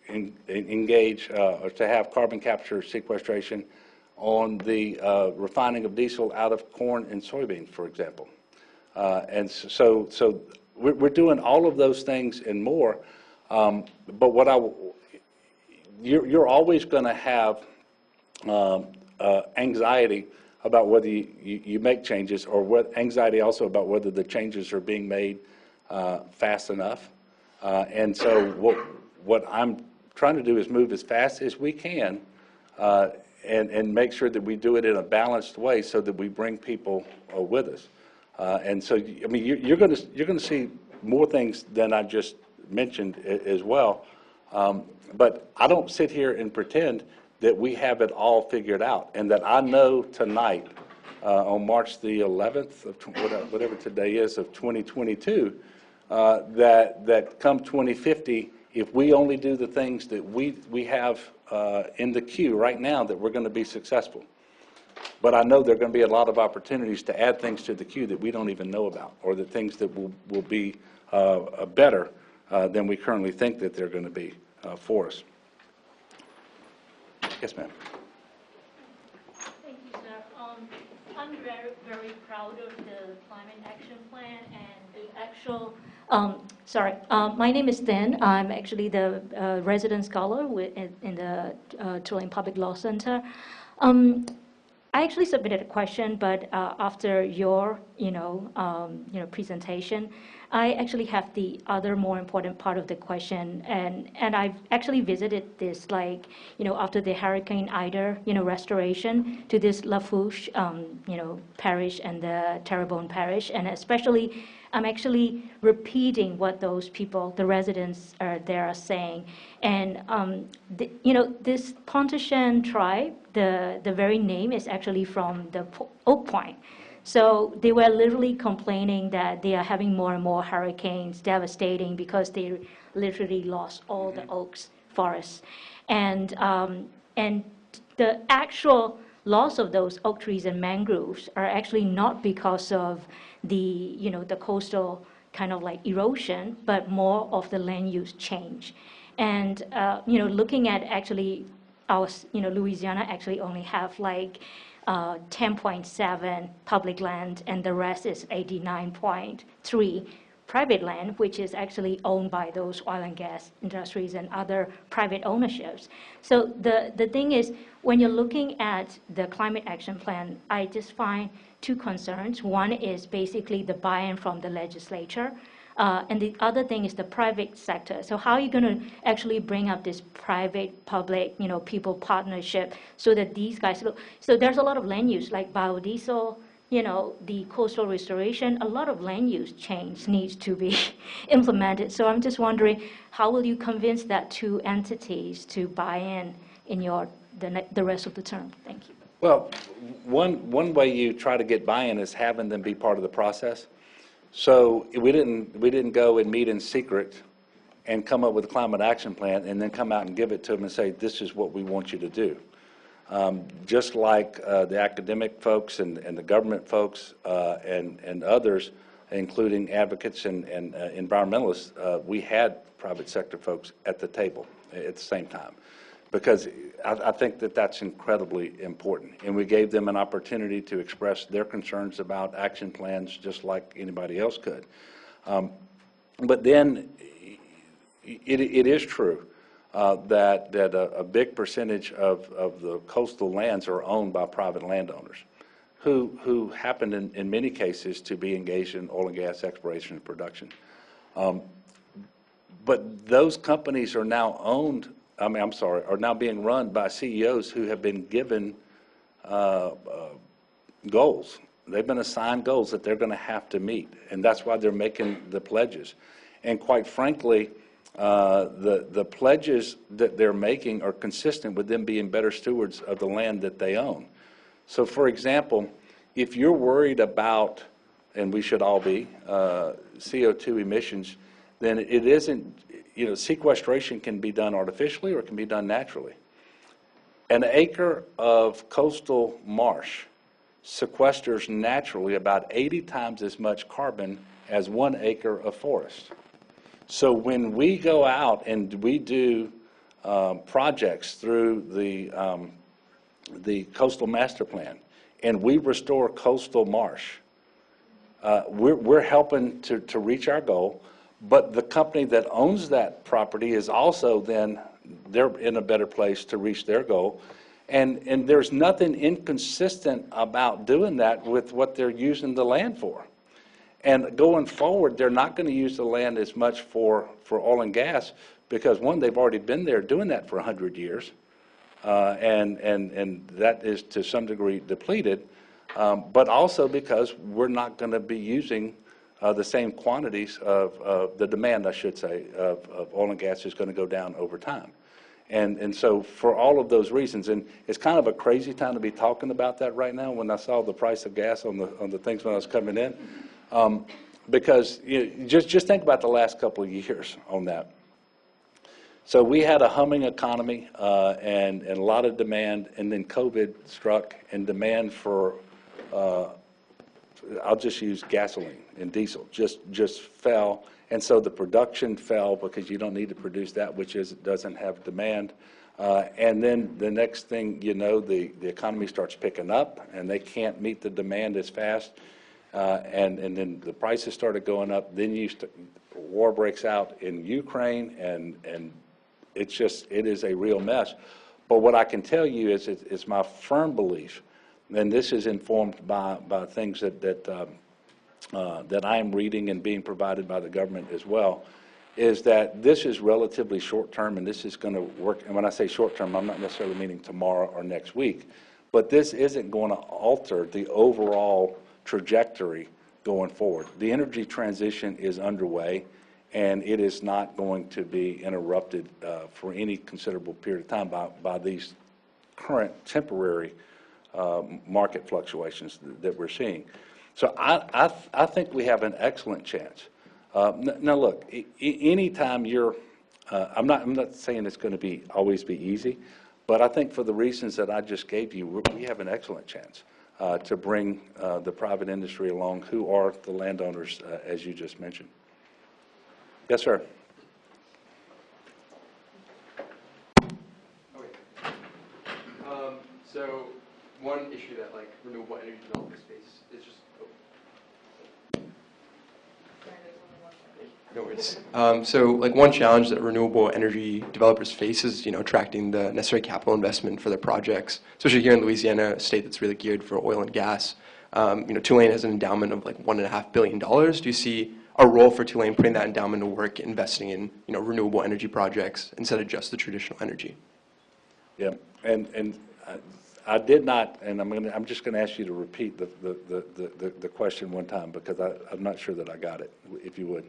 engage or to have carbon capture sequestration on the refining of diesel out of corn and soybeans, for example. And so we're doing all of those things and more. But what you're always going to have anxiety about whether you make changes, or what anxiety also about whether the changes are being made fast enough. And so what I'm trying to do is move as fast as we can and make sure that we do it in a balanced way so that we bring people with us. And so, I mean, you're going to see more things than I just mentioned as well. But I don't sit here and pretend that we have it all figured out, and that I know tonight, on March the 11th of whatever today is of 2022, that come 2050, if we only do the things that we have in the queue right now, that we're going to be successful. But I know there are going to be a lot of opportunities to add things to the queue that we don't even know about, or the things that will be better than we currently think that they're going to be for us. Yes, ma'am. Thank you, sir. I'm very, very proud of the Climate Action Plan and the actual, my name is Dan. I'm actually the resident scholar in the Tulane Public Law Center. I actually submitted a question, but after your, presentation, I actually have the other more important part of the question, and I've actually visited this, after the Hurricane Ida, restoration to this Lafourche, parish and the Terrebonne parish, and especially, I'm actually repeating what those people, the residents there are saying, and this Pontchartrain tribe, the very name is actually from the Oak Point. So they were literally complaining that they are having more and more hurricanes, devastating, because they literally lost all the oaks forests. And the actual loss of those oak trees and mangroves are actually not because of the, the coastal kind of like erosion, but more of the land use change. And, looking at actually our, Louisiana actually only have 10.7 public land, and the rest is 89.3 private land, which is actually owned by those oil and gas industries and other private ownerships. So the thing is, when you're looking at the Climate Action Plan, I just find two concerns. One is basically the buy-in from the legislature, and the other thing is the private sector. So how are you going to actually bring up this private-public, people partnership so that these guys look? So there's a lot of land use, like biodiesel, the coastal restoration, a lot of land use change needs to be implemented. So I'm just wondering, how will you convince that two entities to buy in in the rest of the term. Thank you. Well, one way you try to get buy-in is having them be part of the process. So we didn't go and meet in secret and come up with a climate action plan and then come out and give it to them and say, this is what we want you to do. Just like the academic folks and the government folks and others, including advocates and environmentalists, we had private sector folks at the table at the same time, because I think that that's incredibly important. And we gave them an opportunity to express their concerns about action plans just like anybody else could. But then it is true that a big percentage of the coastal lands are owned by private landowners who happen in many cases to be engaged in oil and gas exploration and production. But those companies are now are now being run by CEOs who have been given goals. They've been assigned goals that they're going to have to meet, and that's why they're making the pledges. And quite frankly, the pledges that they're making are consistent with them being better stewards of the land that they own. So, for example, if you're worried about, and we should all be, CO2 emissions, then it isn't, sequestration can be done artificially or it can be done naturally. An acre of coastal marsh sequesters naturally about 80 times as much carbon as 1 acre of forest. So when we go out and we do projects through the Coastal Master Plan and we restore coastal marsh, we're helping to reach our goal. But the company that owns that property is also then, they're in a better place to reach their goal. And there's nothing inconsistent about doing that with what they're using the land for. And going forward, they're not going to use the land as much for oil and gas because, one, they've already been there doing that for 100 years. And that is to some degree depleted. But also because we're not going to be using the same quantities of the demand, I should say, of oil and gas is going to go down over time. And so for all of those reasons, and it's kind of a crazy time to be talking about that right now when I saw the price of gas on the things when I was coming in, because just think about the last couple of years on that. So we had a humming economy and a lot of demand, and then COVID struck, and demand for I'll just use gasoline and diesel just fell, and so the production fell because you don't need to produce that which doesn't have demand, and then the next thing you know, the economy starts picking up and they can't meet the demand as fast, and then the prices started going up. Then war breaks out in Ukraine, and it is a real mess. But what I can tell you is it's my firm belief, and this is informed by things that I'm reading and being provided by the government as well, is that this is relatively short-term, and this is going to work. And when I say short-term, I'm not necessarily meaning tomorrow or next week, but this isn't going to alter the overall trajectory going forward. The energy transition is underway, and it is not going to be interrupted for any considerable period of time by these current temporary market fluctuations that we're seeing. So I think we have an excellent chance. Now look, anytime I'm not saying it's going to always be easy, but I think for the reasons that I just gave you, we have an excellent chance to bring the private industry along, who are the landowners, as you just mentioned. Yes, sir. Okay. So one issue that renewable energy developers face is just. No worries. So one challenge that renewable energy developers face is attracting the necessary capital investment for their projects, especially here in Louisiana, a state that's really geared for oil and gas. Tulane has an endowment of $1.5 billion. Do you see a role for Tulane putting that endowment to work, investing in renewable energy projects instead of just the traditional energy? Yeah, and I did not, and I'm just going to ask you to repeat the question one time because I'm not sure that I got it. If you would.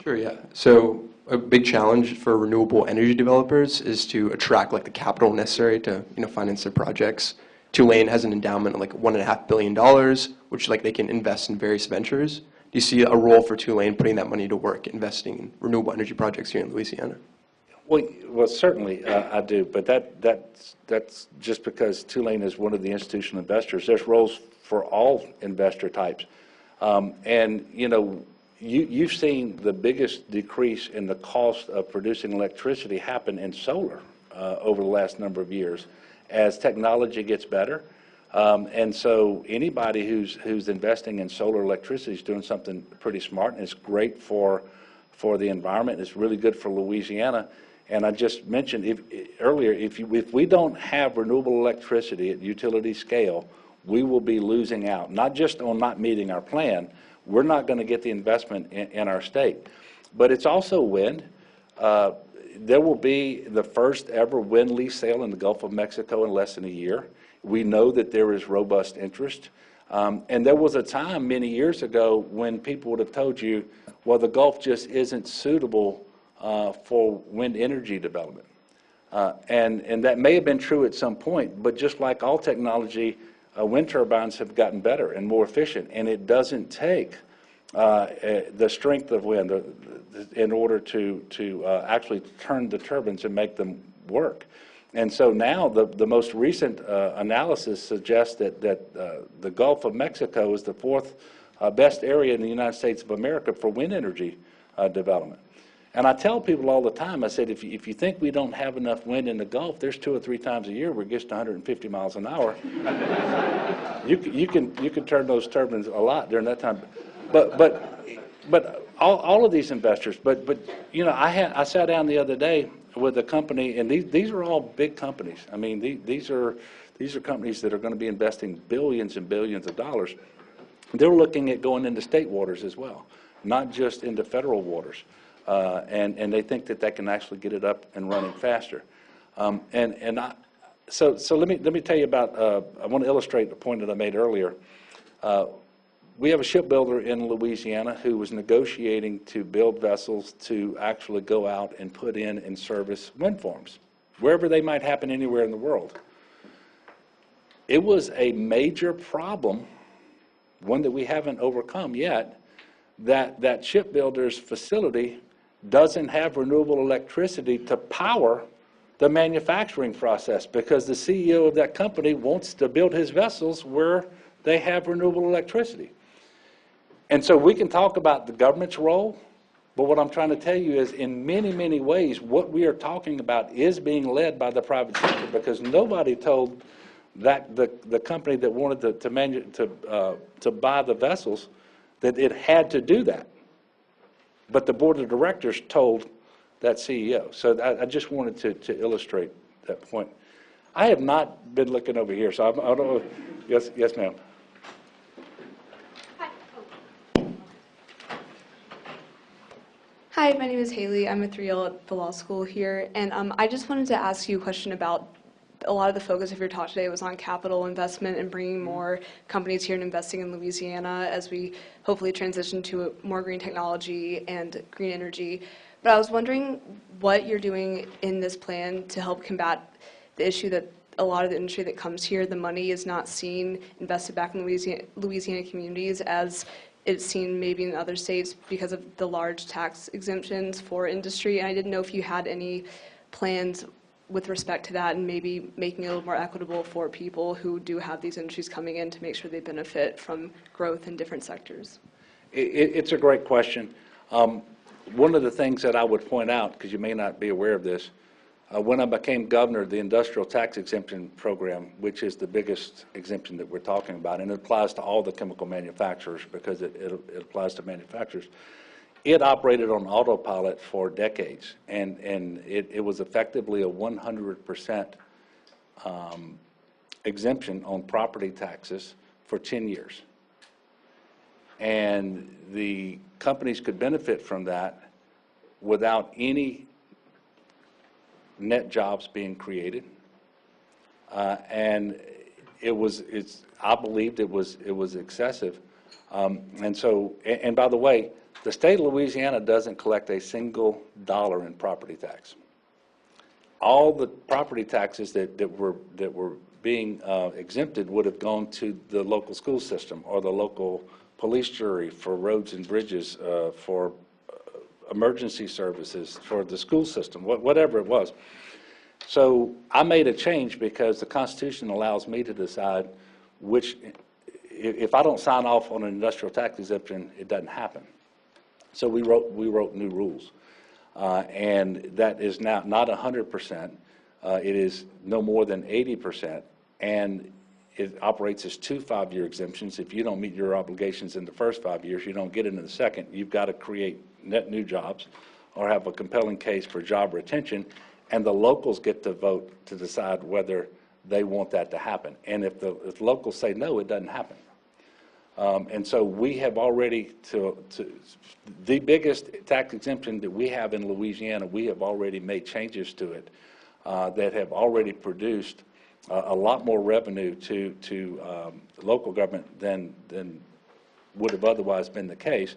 Sure, yeah. So a big challenge for renewable energy developers is to attract like the capital necessary to, finance their projects. Tulane has an endowment of like $1.5 billion, which like they can invest in various ventures. Do you see a role for Tulane putting that money to work, investing in renewable energy projects here in Louisiana? Well, certainly I do, but that's just because Tulane is one of the institutional investors. There's roles for all investor types. And, you've seen the biggest decrease in the cost of producing electricity happen in solar over the last number of years as technology gets better. And so anybody who's investing in solar electricity is doing something pretty smart, and it's great for the environment. It's really good for Louisiana. And I just mentioned earlier, if we don't have renewable electricity at utility scale, we will be losing out, not just on not meeting our plan. We're not going to get the investment in our state. But it's also wind. There will be the first ever wind lease sale in the Gulf of Mexico in less than a year. We know that there is robust interest. And there was a time many years ago when people would have told you, well, the Gulf just isn't suitable for wind energy development. And that may have been true at some point, but just like all technology, wind turbines have gotten better and more efficient, and it doesn't take the strength of wind in order to actually turn the turbines and make them work. And so now the most recent analysis suggests that the Gulf of Mexico is the fourth best area in the United States of America for wind energy development. And I tell people all the time, I said, if you think we don't have enough wind in the Gulf, there's 2 or 3 times a year where it gets to 150 miles an hour. You can turn those turbines a lot during that time. But all of these investors, but I sat down the other day with a company, and these are all big companies. I mean, these are companies that are going to be investing billions and billions of dollars. They're looking at going into state waters as well, not just into federal waters. And they think that can actually get it up and running faster. So let me tell you about. I want to illustrate the point that I made earlier. We have a shipbuilder in Louisiana who was negotiating to build vessels to actually go out and put in and service wind farms, wherever they might happen anywhere in the world. It was a major problem, one that we haven't overcome yet, that shipbuilder's facility doesn't have renewable electricity to power the manufacturing process, because the CEO of that company wants to build his vessels where they have renewable electricity. And so we can talk about the government's role, but what I'm trying to tell you is in many, many ways, what we are talking about is being led by the private sector, because nobody told that the company that wanted to buy the vessels that it had to do that. But the board of directors told that CEO. So I just wanted to illustrate that point. I have not been looking over here, so I don't know. Yes, ma'am. Hi, my name is Haley. I'm a 3L at the law school here, and I just wanted to ask you a question about a lot of the focus of your talk today was on capital investment and bringing more companies here and investing in Louisiana as we hopefully transition to more green technology and green energy. But I was wondering what you're doing in this plan to help combat the issue that a lot of the industry that comes here, the money is not seen invested back in Louisiana communities as it's seen maybe in other states because of the large tax exemptions for industry. And I didn't know if you had any plans with respect to that and maybe making it a little more equitable for people who do have these industries coming in to make sure they benefit from growth in different sectors. It's a great question. One of the things that I would point out, because you may not be aware of this, when I became governor, the industrial tax exemption program, which is the biggest exemption that we're talking about, and it applies to all the chemical manufacturers because it applies to manufacturers, it operated on autopilot for decades, and it was effectively a 100% exemption on property taxes for 10 years. And the companies could benefit from that without any net jobs being created. And I believed it was excessive, And so, and by the way, the state of Louisiana doesn't collect a single dollar in property tax. All the property taxes that were being exempted would have gone to the local school system or the local police jury for roads and bridges, for emergency services, for the school system, whatever it was. So I made a change because the Constitution allows me to decide which, if I don't sign off on an industrial tax exemption, it doesn't happen. So we wrote new rules. And that is now not 100%. It is no more than 80%. And it operates as 2 5-year exemptions. If you don't meet your obligations in the first 5 years, you don't get it in the second. You've got to create net new jobs or have a compelling case for job retention. And the locals get to vote to decide whether they want that to happen. And if locals say no, it doesn't happen. And so we have already, the biggest tax exemption that we have in Louisiana, we have already made changes to it that have already produced a lot more revenue to local government than would have otherwise been the case.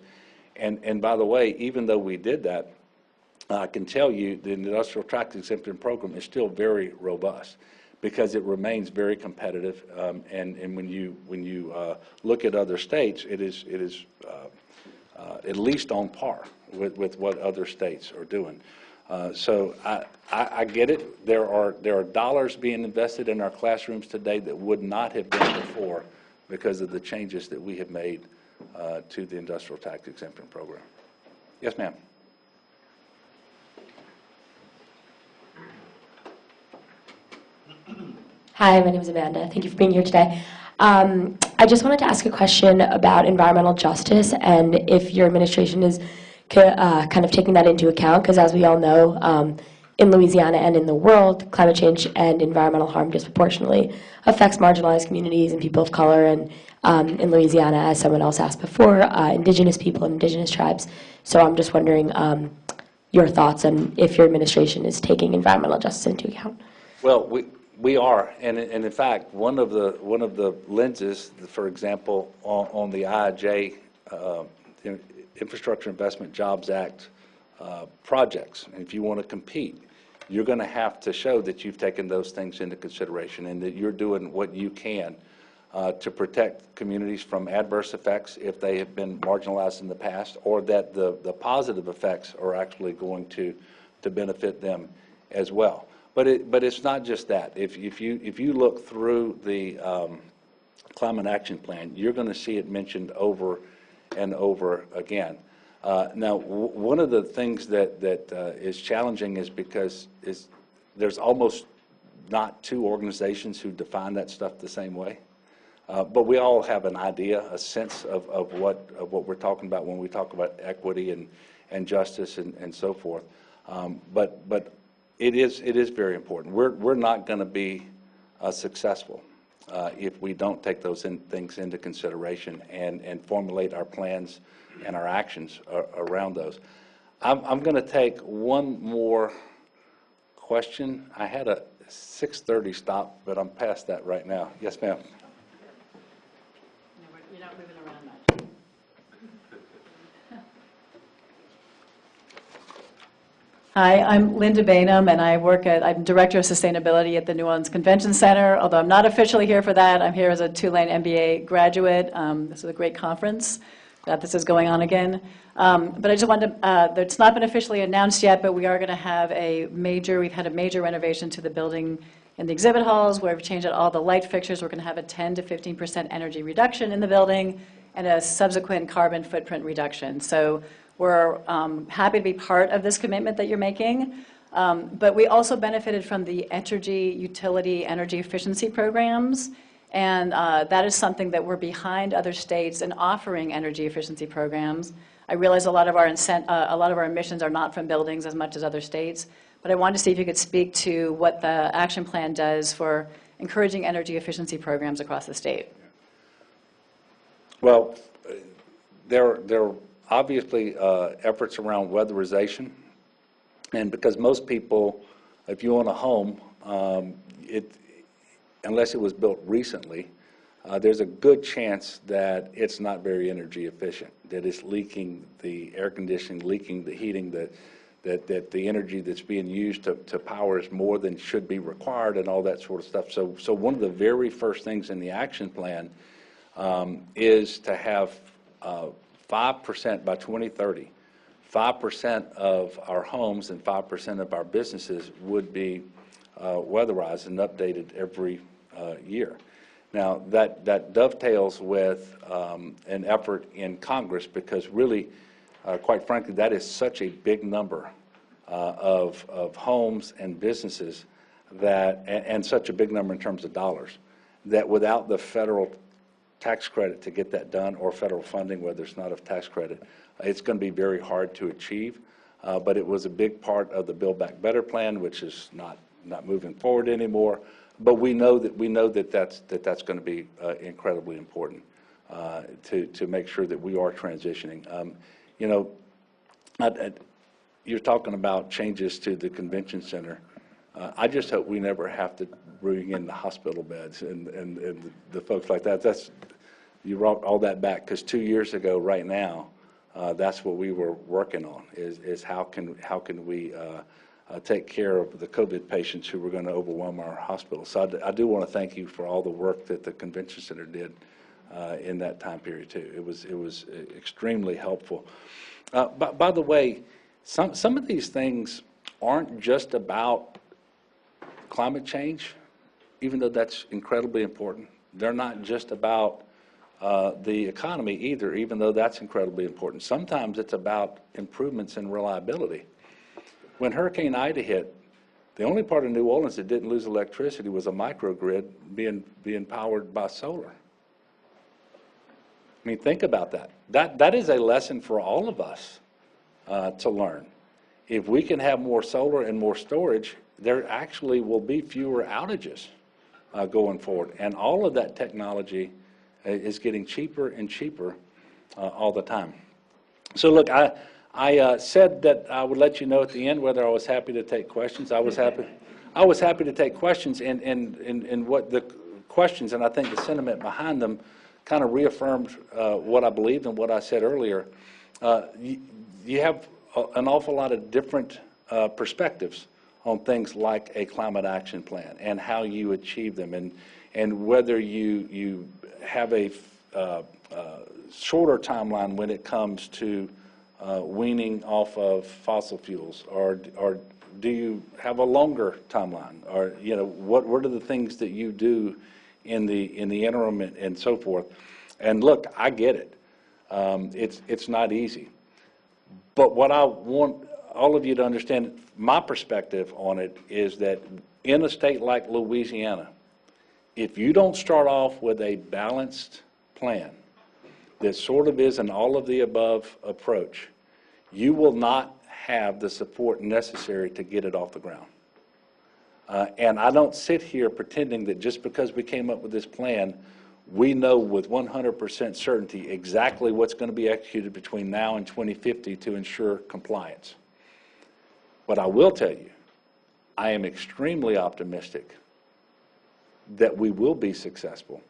And by the way, even though we did that, I can tell you the industrial tax exemption program is still very robust, because it remains very competitive, and when you look at other states, it is at least on par with what other states are doing. So I get it. There are dollars being invested in our classrooms today that would not have been before because of the changes that we have made to the industrial tax exemption program. Yes, ma'am. Hi, my name is Amanda. Thank you for being here today. I just wanted to ask a question about environmental justice and if your administration is kind of taking that into account, because as we all know, in Louisiana and in the world, climate change and environmental harm disproportionately affects marginalized communities and people of color, and in Louisiana, as someone else asked before, indigenous people and indigenous tribes. So I'm just wondering your thoughts on if your administration is taking environmental justice into account. Well, we are, and in fact, one of the lenses, for example, on the IIJ, Infrastructure Investment Jobs Act projects, and if you want to compete, you're going to have to show that you've taken those things into consideration and that you're doing what you can to protect communities from adverse effects if they have been marginalized in the past, or that the positive effects are actually going to benefit them as well. But it's not just that. If you look through the Climate Action Plan, you're going to see it mentioned over and over again. Now, one of the things that is challenging is because there's almost not two organizations who define that stuff the same way. But we all have an idea, a sense of what we're talking about when we talk about equity and justice and so forth. But it is very important. We're not going to be successful if we don't take those things into consideration and formulate our plans and our actions around those. I'm going to take one more question. I had a 6:30 stop, but I'm past that right now. Yes, ma'am. You're not moving around much. Hi, I'm Linda Bainham, and I'm Director of Sustainability at the New Orleans Convention Center. Although I'm not officially here for that, I'm here as a Tulane MBA graduate. This is a great conference. Glad this is going on again. But I just wanted to, it's not been officially announced yet, but we are going to have we've had a major renovation to the building in the exhibit halls where we've changed out all the light fixtures. We're going to have a 10 to 15% energy reduction in the building and a subsequent carbon footprint reduction. So we're happy to be part of this commitment that you're making. But we also benefited from the energy utility, energy efficiency programs. And that is something that we're behind other states in offering energy efficiency programs. I realize a lot of our emissions are not from buildings as much as other states, but I wanted to see if you could speak to what the action plan does for encouraging energy efficiency programs across the state. Well, there are obviously efforts around weatherization, and because most people, if you own a home, unless it was built recently, there's a good chance that it's not very energy efficient, that it's leaking the air conditioning, leaking the heating, that the energy that's being used to power is more than should be required and all that sort of stuff. So one of the very first things in the action plan is to have 5% by 2030. 5% of our homes and 5% of our businesses would be weatherized and updated every year. Now, that dovetails with an effort in Congress because really, quite frankly, that is such a big number of homes and businesses and such a big number in terms of dollars, that without the federal tax credit to get that done or federal funding where there's not a tax credit, it's going to be very hard to achieve. But it was a big part of the Build Back Better plan, which is not moving forward anymore. But we know that that's going to be incredibly important to make sure that we are transitioning. You're talking about changes to the convention center. I just hope we never have to bring in the hospital beds and the folks like that. You brought all that back because 2 years ago, right now, that's what we were working on. Is how can we take care of the COVID patients who were going to overwhelm our hospitals. So I do want to thank you for all the work that the convention center did in that time period too. It was extremely helpful. By the way, some of these things aren't just about climate change, even though that's incredibly important. They're not just about the economy either, even though that's incredibly important. Sometimes it's about improvements in reliability. When Hurricane Ida hit, the only part of New Orleans that didn't lose electricity was a microgrid being powered by solar. I mean, think about that. That is a lesson for all of us to learn. If we can have more solar and more storage, there actually will be fewer outages going forward. And all of that technology is getting cheaper and cheaper all the time. So look, I said that I would let you know at the end whether I was happy to take questions. I was happy to take questions, and what the questions, and I think the sentiment behind them kind of reaffirmed what I believed and what I said earlier. You have an awful lot of different perspectives on things like a climate action plan and how you achieve them, and whether you have a shorter timeline when it comes to weaning off of fossil fuels, or do you have a longer timeline, or what are the things that you do in the interim and so forth. And look, I get it. It's not easy, but what I want all of you to understand, my perspective on it is that in a state like Louisiana, if you don't start off with a balanced plan that sort of is an all-of-the-above approach, you will not have the support necessary to get it off the ground. And I don't sit here pretending that just because we came up with this plan, we know with 100% certainty exactly what's going to be executed between now and 2050 to ensure compliance. But I will tell you, I am extremely optimistic that we will be successful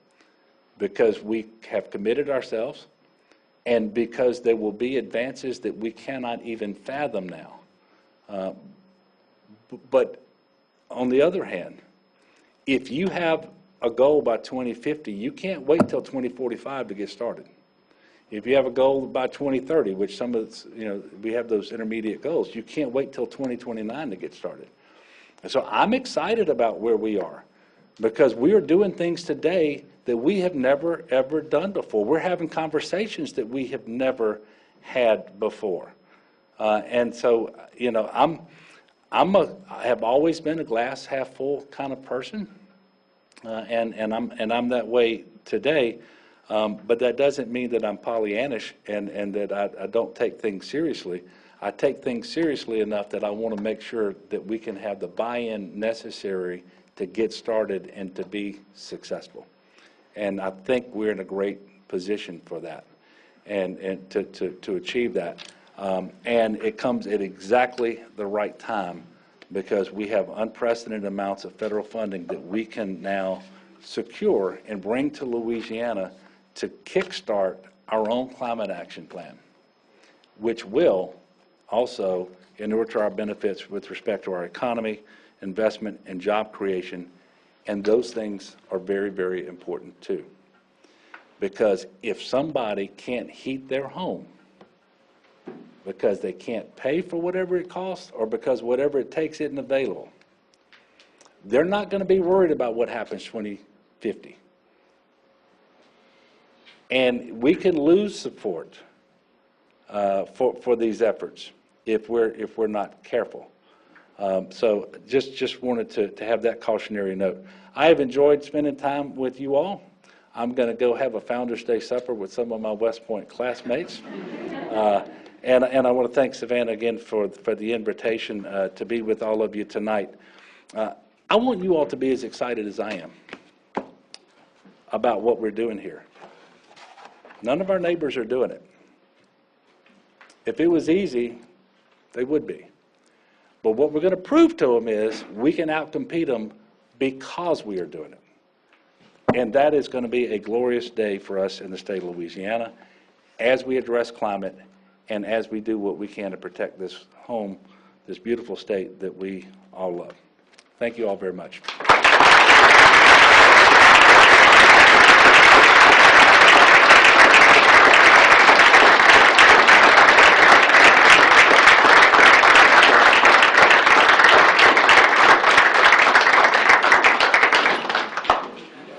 because we have committed ourselves and because there will be advances that we cannot even fathom now. But on the other hand, if you have a goal by 2050, you can't wait till 2045 to get started. If you have a goal by 2030, which some of we have those intermediate goals, you can't wait till 2029 to get started. And so I'm excited about where we are because we are doing things today that we have never, ever done before. We're having conversations that we have never had before. And so, I have always been a glass half full kind of person, and I'm that way today. But that doesn't mean that I'm Pollyannish and that I don't take things seriously. I take things seriously enough that I want to make sure that we can have the buy-in necessary to get started and to be successful. And I think we're in a great position for that and to achieve that. And it comes at exactly the right time because we have unprecedented amounts of federal funding that we can now secure and bring to Louisiana to kickstart our own climate action plan, which will also inure to our benefits with respect to our economy, investment, and job creation. And those things are very, very important too. Because if somebody can't heat their home because they can't pay for whatever it costs or because whatever it takes isn't available, they're not going to be worried about what happens 2050. And we can lose support for these efforts if we're not careful. So just wanted to have that cautionary note. I have enjoyed spending time with you all. I'm going to go have a Founders Day supper with some of my West Point classmates. And I want to thank Savannah again for the invitation to be with all of you tonight. I want you all to be as excited as I am about what we're doing here. None of our neighbors are doing it. If it was easy, they would be. But what we're going to prove to them is we can outcompete them because we are doing it. And that is going to be a glorious day for us in the state of Louisiana as we address climate and as we do what we can to protect this home, this beautiful state that we all love. Thank you all very much.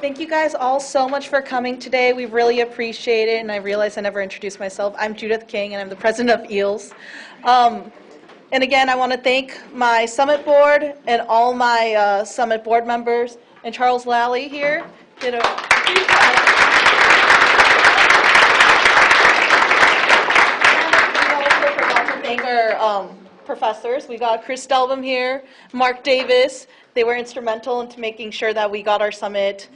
Thank you guys all so much for coming today. We really appreciate it, and I realize I never introduced myself. I'm Judith King, and I'm the president of EELS. And again, I want to thank my summit board and all my summit board members, and Charles Lally here did a huge job. And we also forgot to thank our professors. We got Chris Delvum here, Mark Davis. They were instrumental into making sure that we got our summit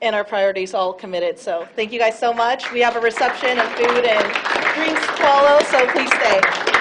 and our priorities all committed. So thank you guys so much. We have a reception and food and drinks to follow, so please stay.